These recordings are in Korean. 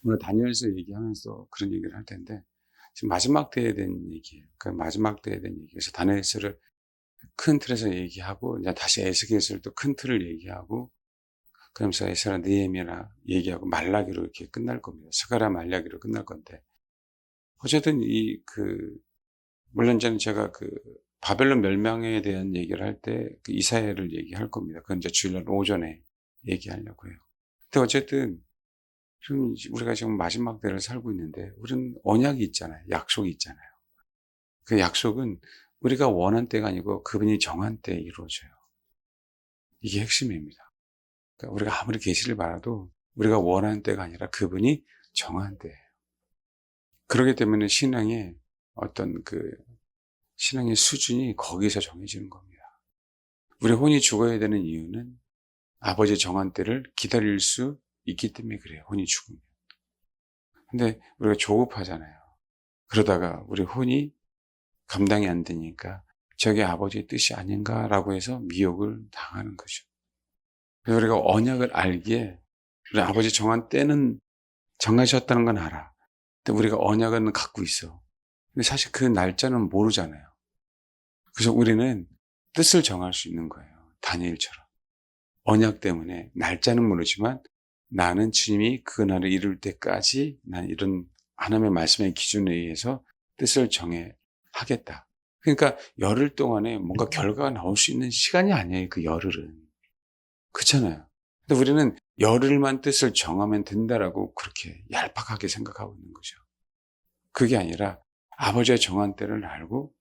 오늘 다니엘서 얘기하면서 그런 얘기를 할 텐데, 지금 마지막 때에 대한 얘기예요. 그 마지막 때에 대한 얘기에서 다니엘서를 큰 틀에서 얘기하고, 이제 다시 에스겔서를 또 큰 틀을 얘기하고, 그러면서 에스라 느헤미야 얘기하고 말라기로 이렇게 끝날 겁니다. 스가랴 말라기로 끝날 건데, 어쨌든 물론 저는 제가 바벨론 멸망에 대한 얘기를 할 때 그 이사야를 얘기할 겁니다. 그건 이제 주일날 오전에 얘기하려고 해요. 근데 어쨌든 우리가 지금 마지막 때를 살고 있는데, 우리는 언약이 있잖아요. 약속이 있잖아요. 그 약속은 우리가 원한 때가 아니고 그분이 정한 때에 이루어져요. 이게 핵심입니다. 그러니까 우리가 아무리 계시를 바라도 우리가 원하는 때가 아니라 그분이 정한 때예요. 그렇기 때문에 신앙의 수준이 거기서 정해지는 겁니다. 우리 혼이 죽어야 되는 이유는 아버지 정한 때를 기다릴 수 있기 때문에 그래요. 혼이 죽으면. 근데 우리가 조급하잖아요. 그러다가 우리 혼이 감당이 안 되니까 저게 아버지의 뜻이 아닌가라고 해서 미혹을 당하는 거죠. 그래서 우리가 언약을 알기에, 우리 아버지 정한 때는 정하셨다는 건 알아. 근데 우리가 언약은 갖고 있어. 근데 사실 그 날짜는 모르잖아요. 그래서 우리는 뜻을 정할 수 있는 거예요. 다니엘처럼. 언약 때문에 날짜는 모르지만 나는 주님이 그 날을 이룰 때까지 난 이런 하나님의 말씀의 기준에 의해서 뜻을 정해 하겠다. 그러니까 열흘 동안에 뭔가 결과가 나올 수 있는 시간이 아니에요. 그 열흘은. 그렇잖아요. 근데 우리는 열흘만 뜻을 정하면 된다라고 그렇게 얄팍하게 생각하고 있는 거죠. 그게 아니라 아버지의 정한 때를 알고,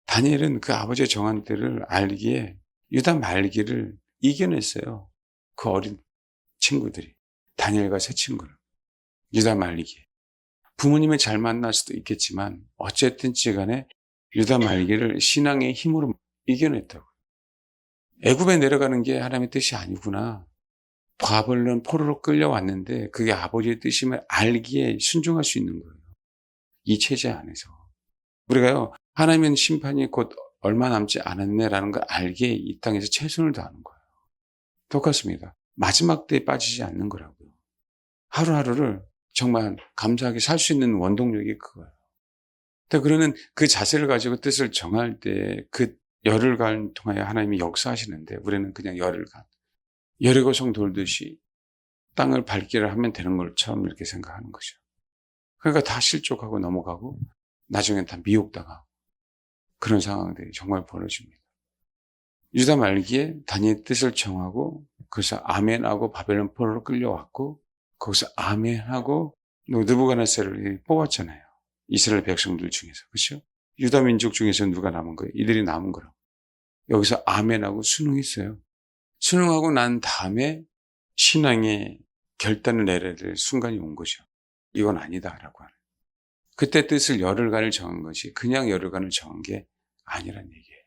다니엘은 그 아버지의 정한 때를 알기에 유다 말기를 이겨냈어요. 그 어린 친구들이. 다니엘과 세 친구를. 유다 말기에. 부모님을 잘 만날 수도 있겠지만 어쨌든 간에 유다 말기를 신앙의 힘으로 이겨냈다고. 애굽에 내려가는 게 하나님의 뜻이 아니구나. 바벨론 포로로 끌려왔는데 그게 아버지의 뜻임을 알기에 순종할 수 있는 거예요. 이 체제 안에서. 우리가요, 하나님은 심판이 곧 얼마 남지 않았네라는 걸 알기에 이 땅에서 최선을 다하는 거예요. 똑같습니다. 마지막 때에 빠지지 않는 거라고요. 하루하루를 정말 감사하게 살 수 있는 원동력이 그거예요. 그러는 그 자세를 가지고 뜻을 정할 때 그 열흘간 통하여 하나님이 역사하시는데, 우리는 그냥 열흘간 여리고성 돌듯이 땅을 밟기를 하면 되는 것처럼 이렇게 생각하는 거죠. 그러니까 다 실족하고 넘어가고 나중엔 다 미혹당하고 그런 상황들이 정말 벌어집니다. 유다 말기에 다니엘 뜻을 정하고 그래서 아멘하고 바벨론 포로로 끌려왔고, 거기서 아멘하고 느부갓네살을 뽑았잖아요. 이스라엘 백성들 중에서. 그렇죠? 유다 민족 중에서 누가 남은 거예요? 이들이 남은 거라고. 여기서 아멘하고 순응했어요. 순응하고 난 다음에 신앙의 결단을 내려야 될 순간이 온 거죠. 이건 아니다라고 하는. 그때 뜻을 열흘간을 정한 것이 그냥 열흘간을 정한 게 아니란 얘기예요.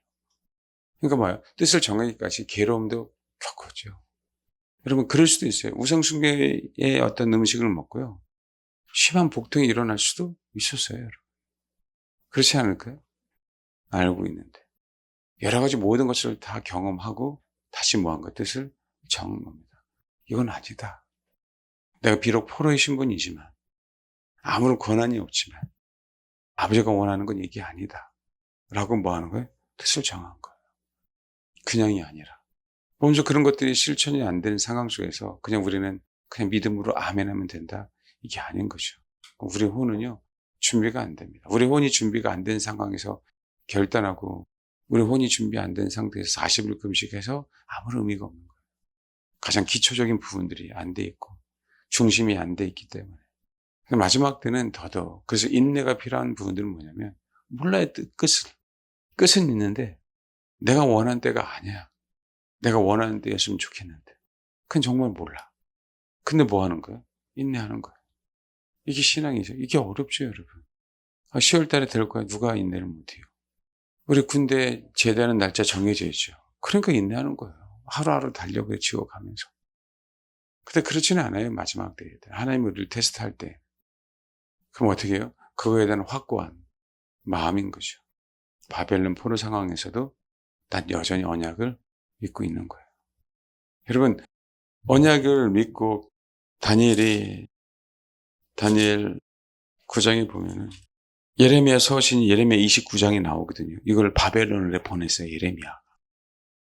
그러니까 뭐예요? 뜻을 정하기까지 괴로움도 겪었죠. 여러분, 그럴 수도 있어요. 우상숭배의 어떤 음식을 먹고요, 심한 복통이 일어날 수도 있었어요, 여러분. 그렇지 않을까요? 알고 있는데. 여러 가지 모든 것을 다 경험하고 다시 뭐한 뜻을 정한 겁니다. 이건 아니다. 내가 비록 포로의 신분이지만, 아무런 권한이 없지만, 아버지가 원하는 건 이게 아니다. 라고 뭐하는 거예요? 뜻을 정한 거예요. 그냥이 아니라. 먼저 그런 것들이 실천이 안 되는 상황 속에서 그냥 우리는 그냥 믿음으로 아멘하면 된다. 이게 아닌 거죠. 우리 혼은요, 준비가 안 됩니다. 우리 혼이 준비가 안 된 상황에서 결단하고, 우리 혼이 준비 안 된 상태에서 40일 금식해서 아무런 의미가 없는 거예요. 가장 기초적인 부분들이 안 돼 있고 중심이 안 돼 있기 때문에. 마지막 때는 더더욱. 그래서 인내가 필요한 부분들은 뭐냐면, 몰라요. 끝은 있는데 내가 원하는 때가 아니야. 내가 원하는 때였으면 좋겠는데 그건 정말 몰라. 근데 뭐 하는 거야? 인내하는 거야. 이게 신앙이죠. 이게 어렵죠, 여러분. 10월 달에 될 거야. 누가 인내를 못해요? 우리 군대 제대하는 날짜 정해져 있죠. 그러니까 인내하는 거예요. 하루하루 달려고 지워가면서. 근데 그렇지는 않아요. 마지막 때에. 하나님이 우리를 테스트할 때. 그럼 어떻게 해요? 그거에 대한 확고한 마음인 거죠. 바벨론 포로 상황에서도 난 여전히 언약을 믿고 있는 거예요. 여러분, 언약을 믿고 다니엘이 다니엘 9장에 보면은 예레미야 서신이 예레미야 29장에 나오거든요. 이걸 바벨론에 보냈어요, 예레미야.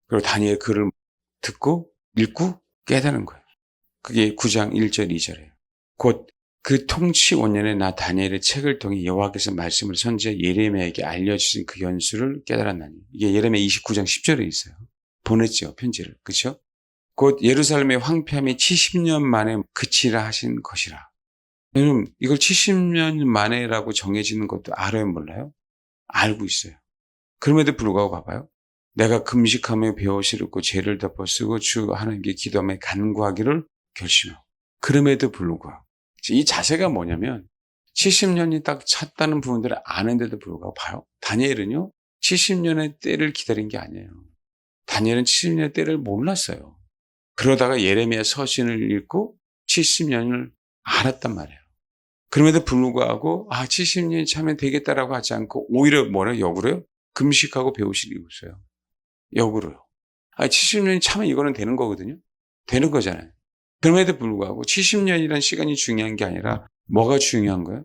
그리고 다니엘 글을 듣고 읽고 깨닫는 거예요. 그게 9장 1절 2절이에요. 곧 그 통치 5년에 나 다니엘의 책을 통해 여호와께서 말씀을 선지자 예레미야에게 알려주신 그 연수를 깨달았나니. 이게 예레미야 29장 10절에 있어요. 보냈죠, 편지를. 그렇죠? 곧 예루살렘의 황폐함이 70년 만에 그치라 하신 것이라. 여러분, 이걸 70년 만에라고 정해지는 것도 알아요, 몰라요? 알고 있어요. 그럼에도 불구하고 봐봐요. 내가 금식하며 배옷을 입고 죄를 덮어 쓰고 주 하나님께 기도하며 간구하기를 결심하고. 그럼에도 불구하고. 이 자세가 뭐냐면 70년이 딱 찼다는 부분들을 아는데도 불구하고 봐요. 다니엘은요. 70년의 때를 기다린 게 아니에요. 다니엘은 70년의 때를 몰랐어요. 그러다가 예레미야 서신을 읽고 70년을 알았단 말이에요. 그럼에도 불구하고 70년이 차면 되겠다라고 하지 않고 오히려 뭐래요? 역으로요? 금식하고 배옷을 입었어요. 역으로요. 70년이 차면 이거는 되는 거거든요. 되는 거잖아요. 그럼에도 불구하고 70년이라는 시간이 중요한 게 아니라 뭐가 중요한 거예요?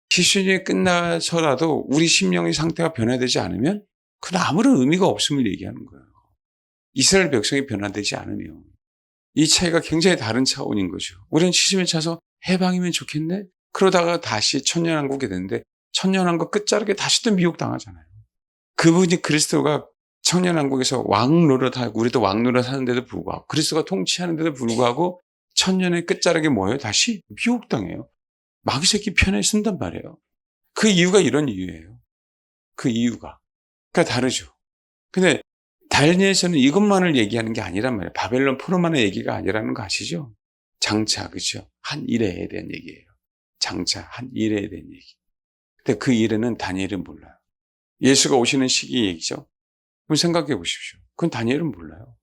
70년이 끝나서라도 우리 심령의 상태가 변화되지 않으면 그건 아무런 의미가 없음을 얘기하는 거예요. 이스라엘 백성이 변화되지 않으면. 이 차이가 굉장히 다른 차원인 거죠. 우리는 70년 차서 해방이면 좋겠네? 그러다가 다시 천년왕국이 되는데 천년왕국 끝자락에 다시 또 미혹당하잖아요. 그분이 그리스도가 천년왕국에서 왕노릇하고 우리도 왕노릇 하는데도 불구하고 그리스도가 통치하는데도 불구하고 천년의 끝자락에 뭐예요? 다시 미혹당해요. 마귀새끼 편에 쓴단 말이에요. 그 이유가 이런 이유예요. 그 이유가. 그러니까 다르죠. 근데 다니엘서는 이것만을 얘기하는 게 아니란 말이에요. 바벨론 포로만의 얘기가 아니라는 거 아시죠? 장차, 그렇죠? 한 일에 대한 얘기예요. 장차 한 일에 대한 얘기. 근데 그 일에는 다니엘은 몰라요. 예수가 오시는 시기 얘기죠. 그럼 생각해 보십시오. 그건 다니엘은 몰라요.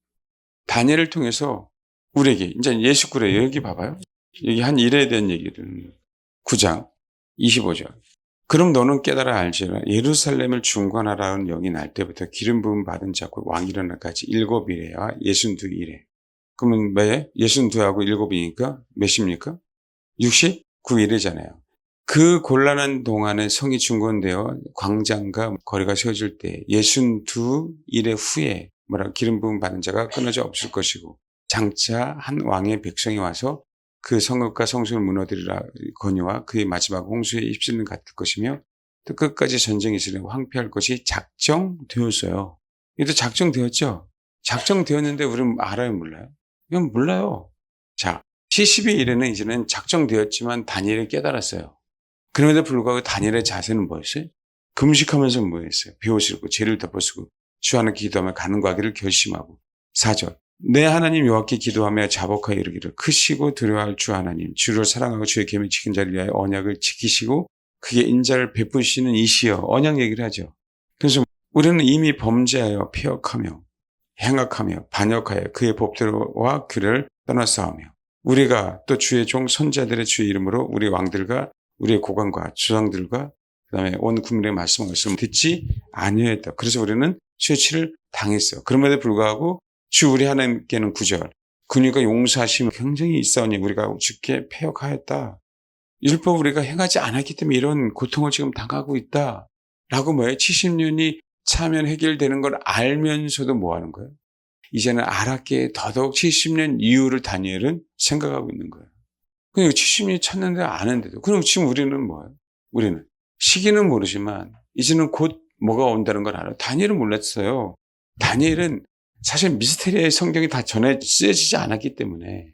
다니엘을 통해서 우리에게 이제 예수 그래요. 여기 봐봐요. 여기 한 일에 대한 얘기를 9장 25절. 그럼 너는 깨달아 알지라 예루살렘을 중건하라는 영이 날 때부터 기름 부음 받은 자고 왕 일어나까지 7일에와 62일에. 그러면 왜 62하고 7이니까 몇입니까? 69일이잖아요. 그 곤란한 동안에 성이 중건되어 광장과 거리가 세워질 때 62일의 후에 기름 부음 받은 자가 끊어져 없을 것이고 장차 한 왕의 백성이 와서 그 성읍과 성소를 무너뜨리라 거니와 그의 마지막 홍수에 휩쓸리는 같을 것이며 또 끝까지 전쟁이 있으려 황폐할 것이 작정되었어요. 이것도 작정되었죠? 작정되었는데 우리는 알아요, 몰라요? 이건 몰라요. 자, 72일에는 이제는 작정되었지만 다니엘이 깨달았어요. 그럼에도 불구하고 다니엘의 자세는 뭐였어요? 금식하면서 뭐였어요? 배옷을 입고 죄를 덮어쓰고 주 하나님께 기도하며 간구하기를 결심하고 4절. 내 하나님 여호와께 기도하며 자복하여 이르기를 크시고 두려워할 주 하나님 주를 사랑하고 주의 계명 지킨 자를 위하여 언약을 지키시고 그게 인자를 베푸시는 이시여. 언약 얘기를 하죠. 그래서 우리는 이미 범죄하여 폐역하며 행악하며 반역하여 그의 법대로와 규례를 떠나싸우며 우리가 또 주의 종 선자들의 주의 이름으로 우리 왕들과 우리의 고관과 주상들과 그다음에 온 국민의 말씀을 듣지 아니했다. 그래서 우리는 죄치를 당했어요. 그럼에도 불구하고 주 우리 하나님께는 9절 그러니까 용서하심이 굉장히 있사오니 우리가 주께 패역하였다. 율법 우리가 행하지 않았기 때문에 이런 고통을 지금 당하고 있다. 라고 뭐예요? 70년이 차면 해결되는 걸 알면서도 뭐 하는 거예요? 이제는 알았기에 더더욱 70년 이후를 다니엘은 생각하고 있는 거예요. 그러니까 70년이 찼는데 아는데도. 그럼 지금 우리는 뭐예요? 우리는 시기는 모르지만 이제는 곧 뭐가 온다는 걸 알아요. 다니엘은 몰랐어요. 다니엘은 사실 미스테리의 성경이 다 전에 쓰여지지 않았기 때문에.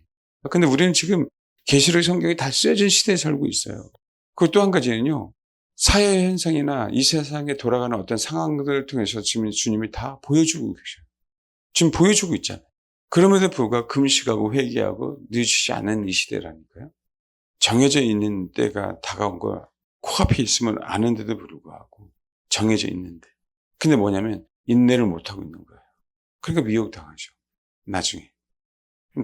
근데 우리는 지금 계시록 성경이 다 쓰여진 시대에 살고 있어요. 그리고 또 한 가지는요. 사회 현상이나 이 세상에 돌아가는 어떤 상황들을 통해서 지금 주님이 다 보여주고 계셔요. 지금 보여주고 있잖아요. 그럼에도 불구하고 금식하고 회개하고 늦추지 않은 이 시대라니까요. 정해져 있는 때가 다가온 거 코앞에 있으면 아는데도 불구하고 정해져 있는데. 근데 뭐냐면 인내를 못하고 있는 거예요. 그러니까 미혹당하죠. 나중에.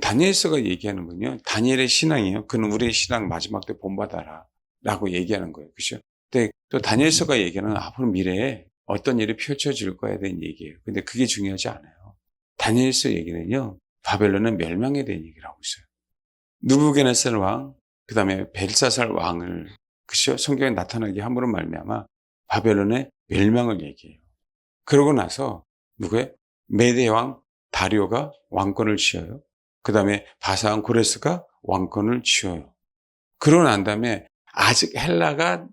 다니엘서가 얘기하는 건요. 다니엘의 신앙이에요. 그는 우리의 신앙 마지막 때 본받아라 라고 얘기하는 거예요. 그렇죠? 근데 또 다니엘서가 얘기하는 앞으로 미래에 어떤 일이 펼쳐질 거에 대한 얘기예요. 근데 그게 중요하지 않아요. 다니엘서 얘기는요. 바벨론은 멸망에 대한 얘기를 하고 있어요. 느부갓네살 왕 그 다음에 벨사살 왕을, 그죠? 성경에 나타나게 함으로 말미암아 바벨론의 멸망을 얘기해요. 그러고 나서 누구의? 메대 왕 다리오가 왕권을 쥐어요. 그 다음에 바사왕 고레스가 왕권을 쥐어요. 그러고 난 다음에 아직 헬라가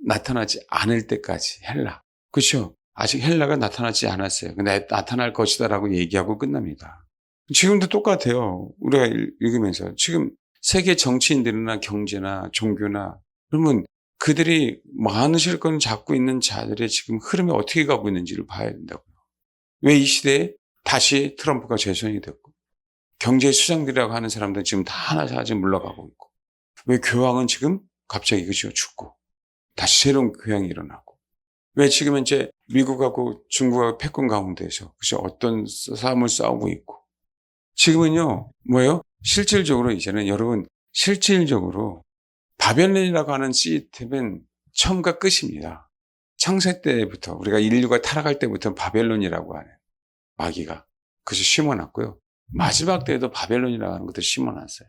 나타나지 않을 때까지, 헬라. 그렇죠? 아직 헬라가 나타나지 않았어요. 근데 나타날 것이다라고 얘기하고 끝납니다. 지금도 똑같아요. 우리가 읽으면서. 지금 세계 정치인들이나 경제나 종교나, 그러면 그들이 많은 실권을 잡고 있는 자들의 지금 흐름이 어떻게 가고 있는지를 봐야 된다고요. 왜 이 시대에 다시 트럼프가 재선이 됐고, 경제 수장들이라고 하는 사람들은 지금 다 하나씩 물러가고 있고, 왜 교황은 지금 갑자기 그죠? 죽고, 다시 새로운 교황이 일어나고, 왜 지금 이제 미국하고 중국하고 패권 가운데서 그죠? 어떤 싸움을 싸우고 있고, 지금은요, 뭐예요? 실질적으로 이제는 여러분, 실질적으로 바벨론이라고 하는 시스템은 처음과 끝입니다. 창세 때부터, 우리가 인류가 타락할 때부터 바벨론이라고 하는 마귀가 그것을 심어놨고요. 마지막 때에도 바벨론이라고 하는 것도 심어놨어요.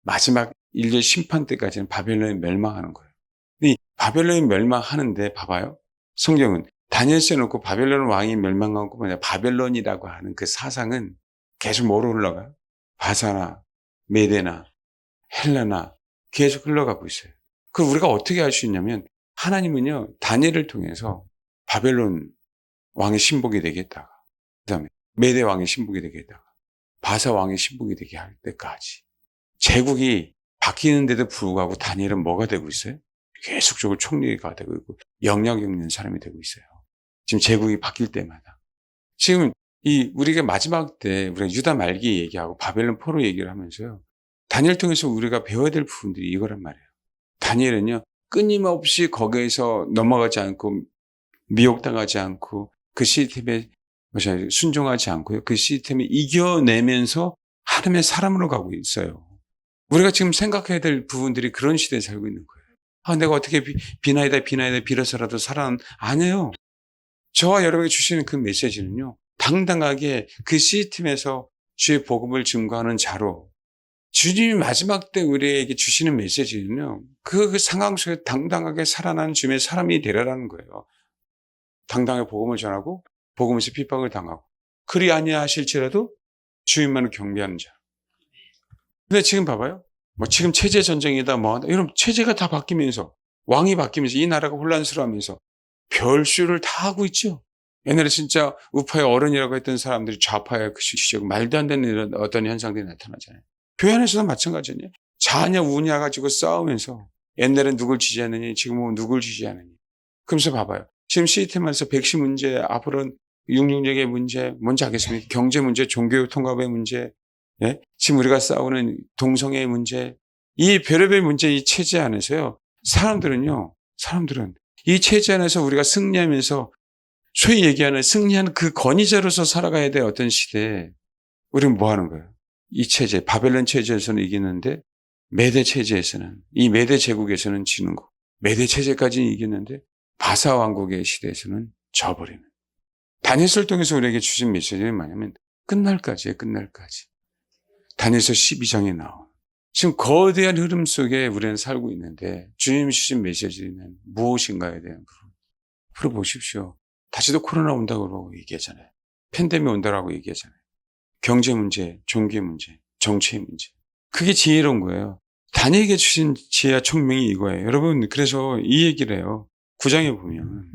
마지막 인류의 심판 때까지는 바벨론이 멸망하는 거예요. 근데 이 바벨론이 멸망하는데 봐봐요. 성경은 다니엘서에 놓고 바벨론 왕이 멸망하고 뭐냐, 바벨론이라고 하는 그 사상은 계속 뭐로 흘러가요? 바사나 메데나 헬라나 계속 흘러가고 있어요. 그걸 우리가 어떻게 알 수 있냐면, 하나님은요, 다니엘을 통해서 바벨론 왕의 신복이 되겠다가, 그 다음에 메대 왕의 신복이 되겠다가, 바사 왕의 신복이 되게 할 때까지 제국이 바뀌는데도 불구하고 다니엘은 뭐가 되고 있어요? 계속적으로 총리가 되고 있고 영향력 있는 사람이 되고 있어요. 지금 제국이 바뀔 때마다. 지금 우리가 마지막 때 우리가 유다 말기 얘기하고 바벨론 포로 얘기를 하면서요, 다니엘 통해서 우리가 배워야 될 부분들이 이거란 말이에요. 다니엘은요, 끊임없이 거기에서 넘어가지 않고 미혹당하지 않고 그 시스템에 순종하지 않고요, 그 시스템을 이겨내면서 하나님의 사람으로 가고 있어요. 우리가 지금 생각해야 될 부분들이 그런 시대에 살고 있는 거예요. 내가 어떻게 비나이다 빌어서라도 아니에요. 저와 여러분에게 주시는 그 메시지는요, 당당하게 그 시스템에서 주의 복음을 증거하는 자로, 주님이 마지막 때 우리에게 주시는 메시지는요, 그 상황 속에 당당하게 살아나는 주님의 사람이 되라라는 거예요. 당당하게 복음을 전하고 복음에서 핍박을 당하고, 그리 아니하실지라도 주님만을 경배하는 자. 근데 지금 봐봐요. 지금 체제 전쟁이다 이런 체제가 다 바뀌면서, 왕이 바뀌면서 이 나라가 혼란스러워하면서 별수를 다 하고 있죠. 옛날에 진짜 우파의 어른이라고 했던 사람들이 좌파의 그 시시하고 말도 안 되는 이런 어떤 현상들이 나타나잖아요. 교회 안에서도 마찬가지예요. 자냐 우냐 가지고 싸우면서, 옛날엔 누굴 지지하느니 지금은 누굴 지지하느니. 그러면서 봐봐요. 지금 시스템 안에서 백신 문제, 앞으로는 육륜적의 문제, 뭔지 알겠습니까? 경제 문제, 종교 통합의 문제, 예? 지금 우리가 싸우는 동성애의 문제, 이 별의별 문제, 이 체제 안에서요, 사람들은 이 체제 안에서 우리가 승리하면서, 소위 얘기하는 승리하는 그 권위자로서 살아가야 될 어떤 시대에 우리는 뭐 하는 거예요? 이 체제, 바벨론 체제에서는 이기는데, 메대 체제에서는, 이 메대 제국에서는 지는 거. 메대 체제까지는 이겼는데 바사 왕국의 시대에서는 져버리는. 다니엘서를 통해서 우리에게 주신 메시지는 뭐냐면, 끝날까지예요, 끝날까지. 다니엘서 12장에 나온 지금 거대한 흐름 속에 우리는 살고 있는데, 주님이 주신 메시지는 무엇인가에 대한 부분 풀어보십시오. 다시도 코로나 온다고 얘기하잖아요. 팬데믹 온다고 얘기하잖아요. 경제 문제, 종교 문제, 정치의 문제. 그게 지혜로운 거예요. 다니엘에게 주신 지혜와 총명이 이거예요. 여러분, 그래서 이 얘기를 해요. 9장에 보면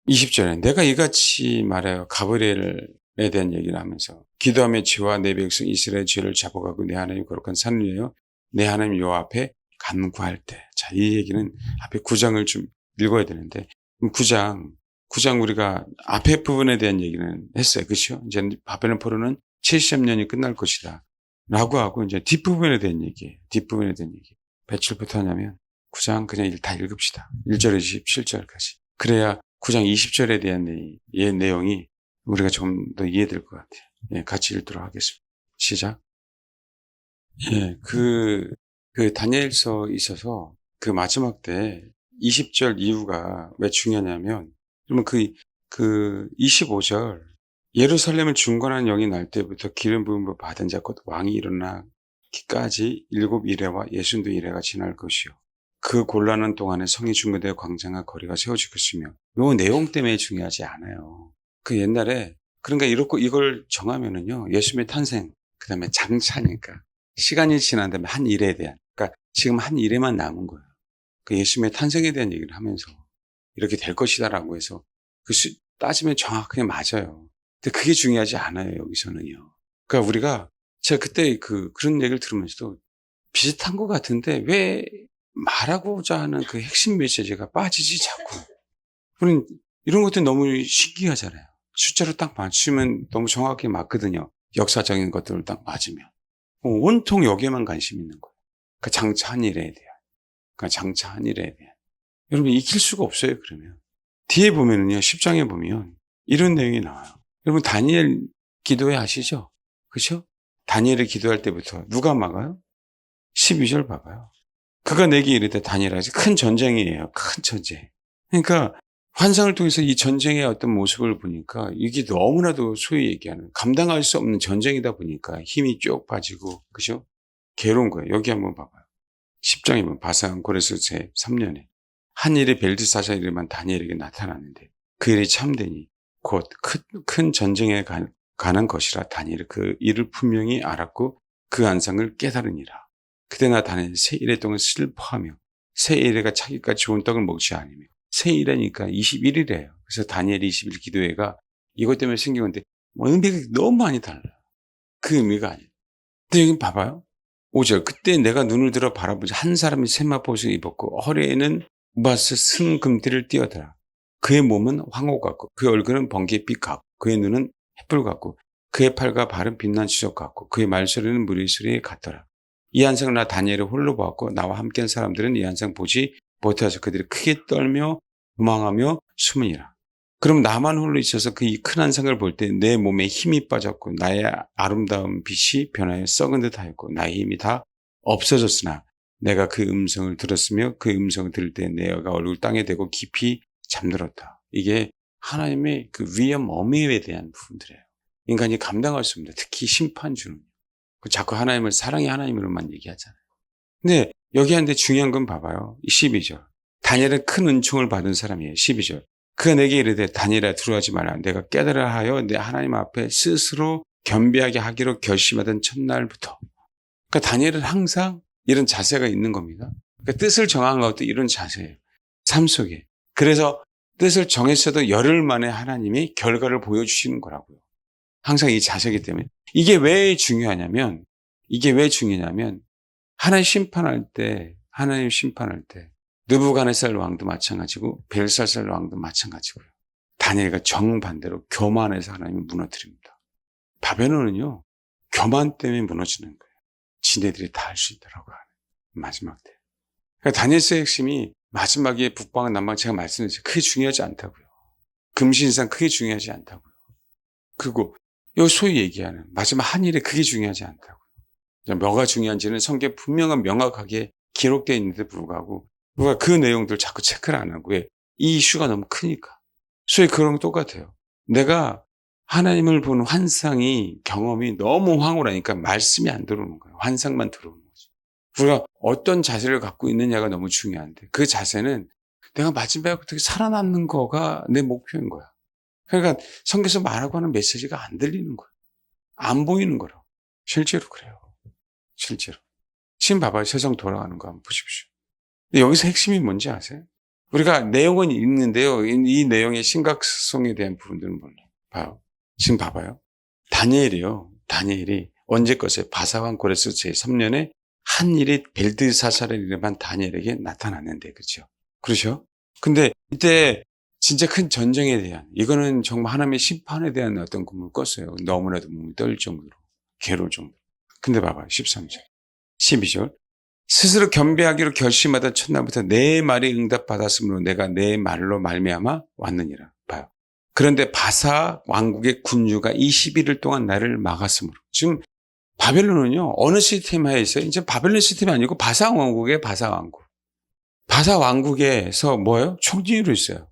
20절에 내가 이같이 말해요. 가브리엘에 대한 얘기를 하면서, 기도하며 지와 내 백성 이스라엘 죄를 잡아가고 내 하나님 거룩한 산을 위하여 내 하나님 여호와 앞에 간구할 때. 자, 이 얘기는 앞에 9장을 좀 읽어야 되는데, 9장 우리가 앞에 부분에 대한 얘기는 했어요. 그렇죠? 이제 바벨론 포로는 70년이 끝날 것이다 라고 하고, 이제 뒷부분에 대한 얘기예요. 뒷부분에 대한 얘기. 며칠부터 하냐면 9장 그냥 다 읽읍시다. 1절에서 17절까지. 그래야 9장 20절에 대한 내용이 우리가 좀 더 이해될 것 같아요. 예, 같이 읽도록 하겠습니다. 시작. 예, 그 다니엘서 있어서 그 마지막 때 20절 이유가 왜 중요하냐면, 그러면 그 25절, 예루살렘을 중건하는 영이 날 때부터 기름 부음을 받은 자 곧 왕이 일어나 기까지 7이레와 62이레가 지날 것이요. 그 곤란한 동안에 성이 중건되어 광장과 거리가 세워질 것이며, 요 내용 때문에 중요하지 않아요. 그 옛날에, 그러니까 이걸 정하면은요, 예수님의 탄생, 그 다음에 장차니까, 시간이 지난 다음에 한 일에 대한, 그러니까 지금 한 일에만 남은 거예요. 그 예수님의 탄생에 대한 얘기를 하면서, 이렇게 될 것이다라고 해서, 따지면 정확하게 맞아요. 근데 그게 중요하지 않아요, 여기서는요. 그러니까 우리가, 제가 그때 그런 얘기를 들으면서도 비슷한 것 같은데, 왜 말하고자 하는 그 핵심 메시지가 빠지지, 자꾸. 우리는 이런 것도 너무 신기하잖아요. 숫자로 딱 맞추면 너무 정확하게 맞거든요. 역사적인 것들을 딱 맞으면. 온통 여기에만 관심 있는 거예요. 그 장차 한 일에 대한. 그 장차 한 일에 대한. 여러분, 익힐 수가 없어요, 그러면. 뒤에 보면은요, 10장에 보면 이런 내용이 나와요. 여러분, 다니엘 기도회 아시죠? 그죠? 다니엘이 기도할 때부터 누가 막아요? 12절 봐봐요. 그가 내게 이르되 다니엘아, 큰 전쟁이에요. 큰 전쟁. 그러니까 환상을 통해서 이 전쟁의 어떤 모습을 보니까 이게 너무나도 소위 얘기하는 감당할 수 없는 전쟁이다 보니까 힘이 쭉 빠지고, 그죠? 괴로운 거예요. 여기 한번 봐봐요. 10장에 보면 바산 고레스 제 3년에 한 일이 벨드사자 이름만 다니엘에게 나타났는데 그 일이 참되니 곧 큰 전쟁에 관한 것이라 다니엘이 그 일을 분명히 알았고 그 안상을 깨달으니라. 그때나 다니엘이 새 일해 동안 슬퍼하며 새 일해가 차기까지 좋은 떡을 먹지 않으며 새 일하니까 21일이에요. 그래서 다니엘 20일 기도회가 이것 때문에 생긴 건데 의미가 너무 많이 달라요. 그 의미가 아니에요. 근데 여기 봐봐요. 5절 그때 내가 눈을 들어 바라보자 한 사람이 세마포옷을 입었고 허리에는 우바스 쓴 금띠를 띄어더라. 그의 몸은 황호 같고 그의 얼굴은 번개빛 같고 그의 눈은 햇불 같고 그의 팔과 발은 빛난 주석 같고 그의 말소리는 무리 소리 같더라. 이 한상을 나 다니엘을 홀로 보았고 나와 함께한 사람들은 이 한상 보지 못해서 그들이 크게 떨며 도망하며 숨으니라. 그럼 나만 홀로 있어서 그 이 큰 한상을 볼 때 내 몸에 힘이 빠졌고 나의 아름다운 빛이 변하여 썩은 듯하였고 나의 힘이 다 없어졌으나 내가 그 음성을 들었으며 그 음성을 들을 때 내가 얼굴 땅에 대고 깊이 잠들었다. 이게 하나님의 그 위험 어미에 대한 부분들이에요. 인간이 감당할 수 없는데 특히 심판 주는. 자꾸 하나님을 사랑의 하나님으로만 얘기하잖아요. 근데 여기 한데 중요한 건 봐봐요. 12절. 다니엘은 큰 은총을 받은 사람이에요. 12절. 그가 내게 이르되 다니엘아 두려워하지 마라. 내가 깨달아 하여 내 하나님 앞에 스스로 겸비하게 하기로 결심하던 첫날부터. 그러니까 다니엘은 항상 이런 자세가 있는 겁니다. 그러니까 뜻을 정한 것도 이런 자세예요. 삶 속에. 그래서 뜻을 정했어도 열흘 만에 하나님이 결과를 보여주시는 거라고요. 항상 이 자세이기 때문에. 이게 왜 중요하냐면 하나님 심판할 때 느부갓네살 왕도 마찬가지고 벨사살 왕도 마찬가지고요. 다니엘과 정반대로 교만해서 하나님이 무너뜨립니다. 바벨론은요. 교만 때문에 무너지는 거예요. 지네들이 다 할 수 있더라고요. 마지막 때. 그러니까 다니엘서의 핵심이 마지막에 북방 남방 제가 말씀드렸죠. 크게 중요하지 않다고요. 금신상 크게 중요하지 않다고요. 그리고 요 소위 얘기하는 마지막 한 일에 그게 중요하지 않다고요. 뭐가 중요한지는 성경에 분명한 명확하게 기록되어 있는데 불구하고 누가 그 내용들 자꾸 체크를 안 하고 왜? 이 이슈가 너무 크니까. 소위 그런 거 똑같아요. 내가 하나님을 보는 환상이 경험이 너무 황홀하니까 말씀이 안 들어오는 거예요. 환상만 들어오는 거죠. 우리가 어떤 자세를 갖고 있느냐가 너무 중요한데 그 자세는 내가 마지막에 어떻게 살아남는 거가 내 목표인 거야. 그러니까 성경에서 말하고 하는 메시지가 안 들리는 거예요. 안 보이는 거라고. 실제로 그래요. 실제로. 지금 봐봐요. 세상 돌아가는 거 한번 보십시오. 근데 여기서 핵심이 뭔지 아세요? 우리가 내용은 읽는데요. 이 내용의 심각성에 대한 부분들은 몰라요. 봐요. 지금 봐봐요. 다니엘이 언제 것에 바사왕 고레스 제3년에 한 일이 벨드사살을 이름한 다니엘에게 나타났는데, 그렇죠? 그렇죠? 근데 이때 진짜 큰 전쟁에 대한, 이거는 정말 하나님의 심판에 대한 어떤 꿈을 꿨어요. 너무나도 몸이 떨릴 정도로, 괴로울 정도로. 근데 봐봐요. 13절, 12절. 스스로 겸비하기로 결심하던 첫날부터 내 말이 응답받았으므로 내가 내 말로 말미암아 왔느니라. 봐요. 그런데 바사 왕국의 군주가 21일 동안 나를 막았으므로. 지금 바벨론은요, 어느 시스템 하에 있어요? 이제 바벨론 시스템이 아니고 바사 왕국의 바사 왕국. 바사 왕국에서 뭐예요? 총리로 있어요.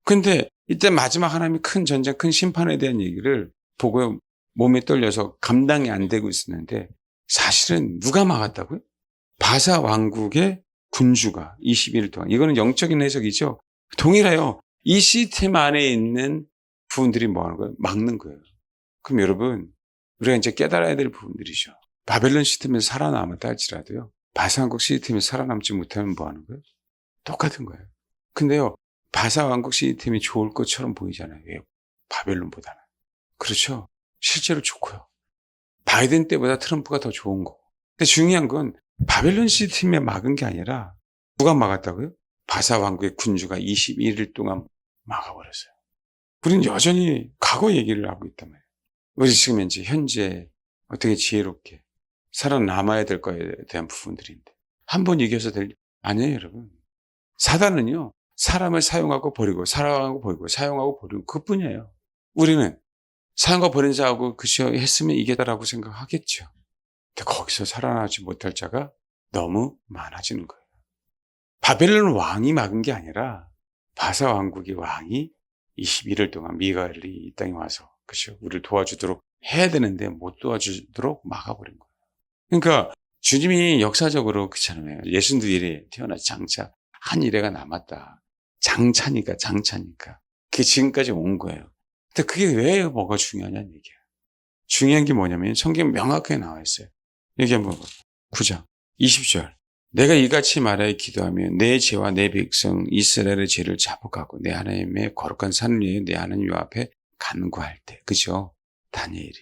근데 이때 마지막 하나님이 큰 전쟁, 큰 심판에 대한 얘기를 보고 몸이 떨려서 감당이 안 되고 있었는데 사실은 누가 막았다고요? 바사 왕국의 군주가 21일 동안. 이거는 영적인 해석이죠. 동일해요. 이 시스템 안에 있는 부분들이 뭐 하는 거예요? 막는 거예요. 그럼 여러분, 우리가 이제 깨달아야 될 부분들이죠. 바벨론 시스템에서 살아남았다 할지라도요. 바사 왕국 시스템에서 살아남지 못하면 뭐 하는 거예요? 똑같은 거예요. 근데요, 바사 왕국 시스템이 좋을 것처럼 보이잖아요. 왜? 바벨론보다는. 그렇죠? 실제로 좋고요. 바이든 때보다 트럼프가 더 좋은 거고. 근데 중요한 건 바벨론 시스템에 막은 게 아니라 누가 막았다고요? 바사 왕국의 군주가 21일 동안 막아버렸어요. 우리는 여전히 과거 얘기를 하고 있단 말이에요. 우리 지금 현재 어떻게 지혜롭게 살아남아야 될 거에 대한 부분들인데 한 번 이겨서 아니에요, 여러분. 사단은요, 사람을 사용하고 버리고 사용하고 버리고 사용하고 버리고 그뿐이에요. 우리는 사용과 버린 자하고 그시어 했으면 이게다라고 생각하겠죠. 근데 거기서 살아나지 못할 자가 너무 많아지는 거예요. 바벨론 왕이 막은 게 아니라 바사 왕국의 왕이 21일 동안 미가엘이 이 땅에 와서 그죠? 우리를 도와주도록 해야 되는데 못 도와주도록 막아버린 거예요. 그러니까 주님이 역사적으로 그렇잖아요. 예수님도 이래 태어나서 장차 한 이래가 남았다. 장차니까. 그게 지금까지 온 거예요. 근데 그게 왜 뭐가 중요하냐는 얘기예요. 중요한 게 뭐냐면 성경 명확하게 나와 있어요. 여기 한번 9장 20절. 내가 이같이 말하여 기도하며 내 죄와 내 백성 이스라엘의 죄를 자복하고 내 하나님의 거룩한 산을 위해 내 하나님 앞에 간구할 때. 그죠? 다니엘이.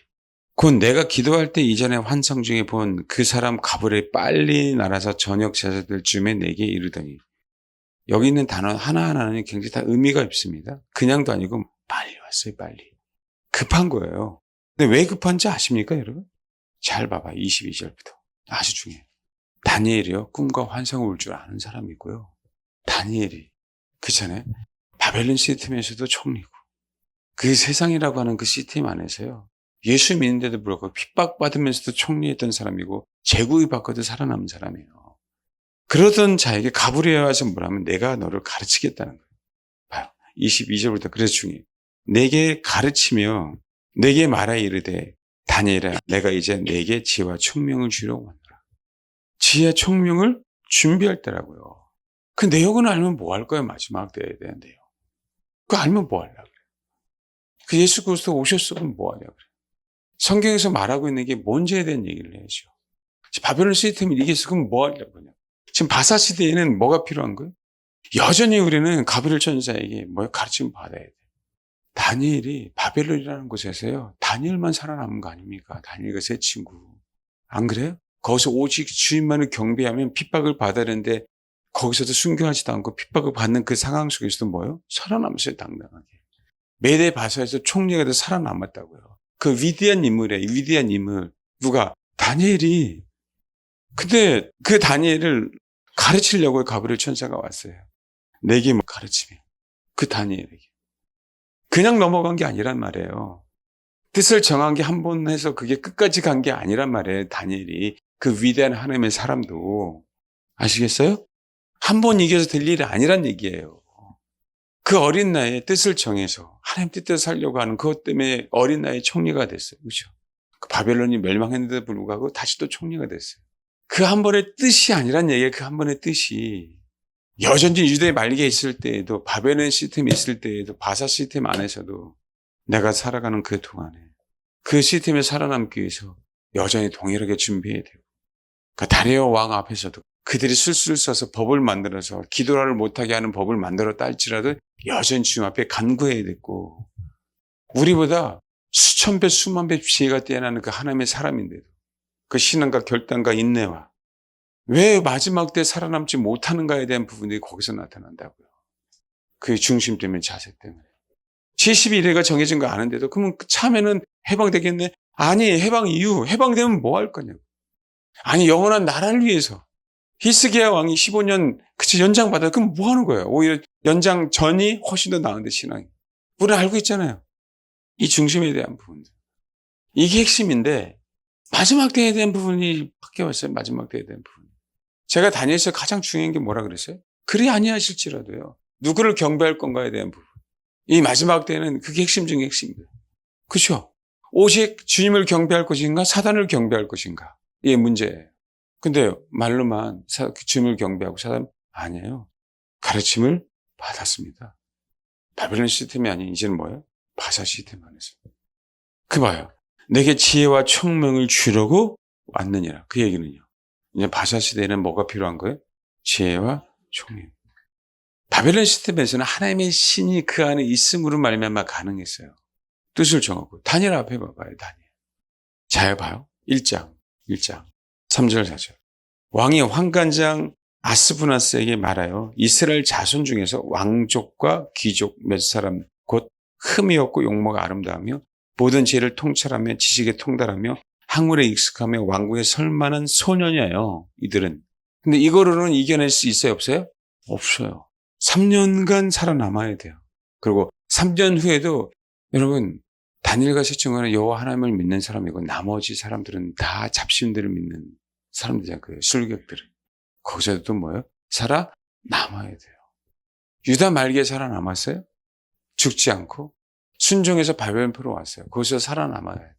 곧 내가 기도할 때 이전에 환상 중에 본 그 사람 가브리엘이 빨리 날아서 저녁 제사될 쯤에 내게 이르더니 여기 있는 단어 하나하나는 굉장히 다 의미가 있습니다. 그냥도 아니고 빨리 왔어요. 빨리. 급한 거예요. 근데 왜 급한지 아십니까 여러분? 잘 봐봐. 22절부터. 아주 중요해요. 다니엘이요. 꿈과 환상을 올 줄 아는 사람이고요. 다니엘이 그잖아요. 바벨론 시스템에서도 총리고 그 세상이라고 하는 그 시스템 안에서요. 예수 믿는데도 불구하고 핍박받으면서도 총리했던 사람이고 제구의 받고도 살아남은 사람이에요. 그러던 자에게 가브리엘 와서 뭐라면 내가 너를 가르치겠다는 거예요. 봐요. 22절부터 그래서 중요해요. 내게 가르치며 내게 말하 이르되 다니엘아 내가 이제 내게 지혜와 총명을 주려고 한다. 지혜와 총명을 준비할 때라고요. 그 내용은 알면 뭐 할 거예요? 마지막 때에 대한 내용. 그거 알면 뭐 하려고 그래요? 그 예수 그리스도 오셨어 그럼 뭐 하려고 그래요? 성경에서 말하고 있는 게 뭔지에 대한 얘기를 해야죠. 바벨론 시스템이 이게 있어 그럼 뭐 하려고 그래요? 지금 바사 시대에는 뭐가 필요한 거예요? 여전히 우리는 가브리엘 천사에게 뭐 가르침 받아야 돼요. 다니엘이 바벨론이라는 곳에서요. 다니엘만 살아남은 거 아닙니까? 다니엘과 세 친구. 안 그래요? 거기서 오직 주님만을 경배하면 핍박을 받아야 되는데 거기서도 순교하지도 않고 핍박을 받는 그 상황 속에서도 뭐예요? 살아남았어요. 당당하게. 메대 바사에서 총리가 돼서 살아남았다고요. 그 위대한 인물이에요. 위대한 인물. 누가? 다니엘이. 근데 그 다니엘을 가르치려고 가브리엘 천사가 왔어요. 내게 뭐 가르치며. 그 다니엘에게. 그냥 넘어간 게 아니란 말이에요. 뜻을 정한 게 한 번 해서 그게 끝까지 간 게 아니란 말이에요. 다니엘이. 그 위대한 하나님의 사람도. 아시겠어요? 한 번 이겨서 될 일이 아니란 얘기예요. 그 어린 나이에 뜻을 정해서 하나님 뜻대로 살려고 하는 그것 때문에 어린 나이에 총리가 됐어요. 그렇죠? 그 바벨론이 멸망했는데도 불구하고 다시 또 총리가 됐어요. 그 한 번의 뜻이 아니란 얘기예요. 그 한 번의 뜻이. 여전히 유대 말기에 있을 때에도 바벨론 시스템이 있을 때에도 바사 시스템 안에서도 내가 살아가는 그 동안에 그 시스템에 살아남기 위해서 여전히 동일하게 준비해야 되고 그러니까 다리오 왕 앞에서도 그들이 술수를 써서 법을 만들어서 기도를 못하게 하는 법을 만들었다 할지라도 여전히 주님 앞에 간구해야 됐고 우리보다 수천 배 수만 배 지혜가 뛰어나는 그 하나님의 사람인데도 그 신앙과 결단과 인내와 왜 마지막 때 살아남지 못하는가에 대한 부분이 거기서 나타난다고요. 그 중심 때문에 자세 때문에. 70일회가 정해진 거 아는데도 그러면 참에는 해방되겠네? 아니 해방 이후 해방되면 뭐 할 거냐고. 아니 영원한 나라를 위해서 히스기야 왕이 15년 그치 연장받아 그럼 뭐 하는 거예요? 오히려 연장 전이 훨씬 더 나은데 신앙이. 우리는 알고 있잖아요. 이 중심에 대한 부분들. 이게 핵심인데 마지막 때에 대한 부분이 바뀌었어요. 마지막 때에 대한 부분. 제가 다니엘서 가장 중요한 게 뭐라 그랬어요? 그리 아니하실지라도요. 누구를 경배할 건가에 대한 부분. 이 마지막 때는 그게 핵심 중에 핵심입니다. 그렇죠? 오직 주님을 경배할 것인가 사단을 경배할 것인가. 이게 문제예요. 근데 말로만 주님을 경배하고 사람 아니에요. 가르침을 받았습니다. 바벨론 시스템이 아닌 이제는 뭐예요? 바사 시스템 안에서. 그 봐요. 내게 지혜와 총명을 주려고 왔느니라. 그 얘기는요. 이제 바사 시대에는 뭐가 필요한 거예요? 지혜와 총명. 바벨론 시스템에서는 하나님의 신이 그 안에 있음으로 말미암아 가능했어요. 뜻을 정하고. 다니엘 앞에 봐봐요. 다니엘. 잘 봐요. 1장 3절 4절. 왕이 환관장 아스부나스에게 말하여 이스라엘 자손 중에서 왕족과 귀족 몇 사람 곧 흠이 없고 용모가 아름다우며 모든 지혜를 통찰하며 지식에 통달하며 학문에 익숙하며 왕국에 설만한 소년이에요. 이들은. 근데 이거로는 이겨낼 수 있어요? 없어요? 없어요. 3년간 살아남아야 돼요. 그리고 3년 후에도 여러분 다니엘과 세층과는 여호와 하나님을 믿는 사람이고 나머지 사람들은 다 잡신들을 믿는 사람들이잖아요. 그 술객들은. 거기서도 뭐예요? 살아남아야 돼요. 유다 말기에 살아남았어요? 죽지 않고 순종해서 바벨론으로 왔어요. 거기서 살아남아야 돼요.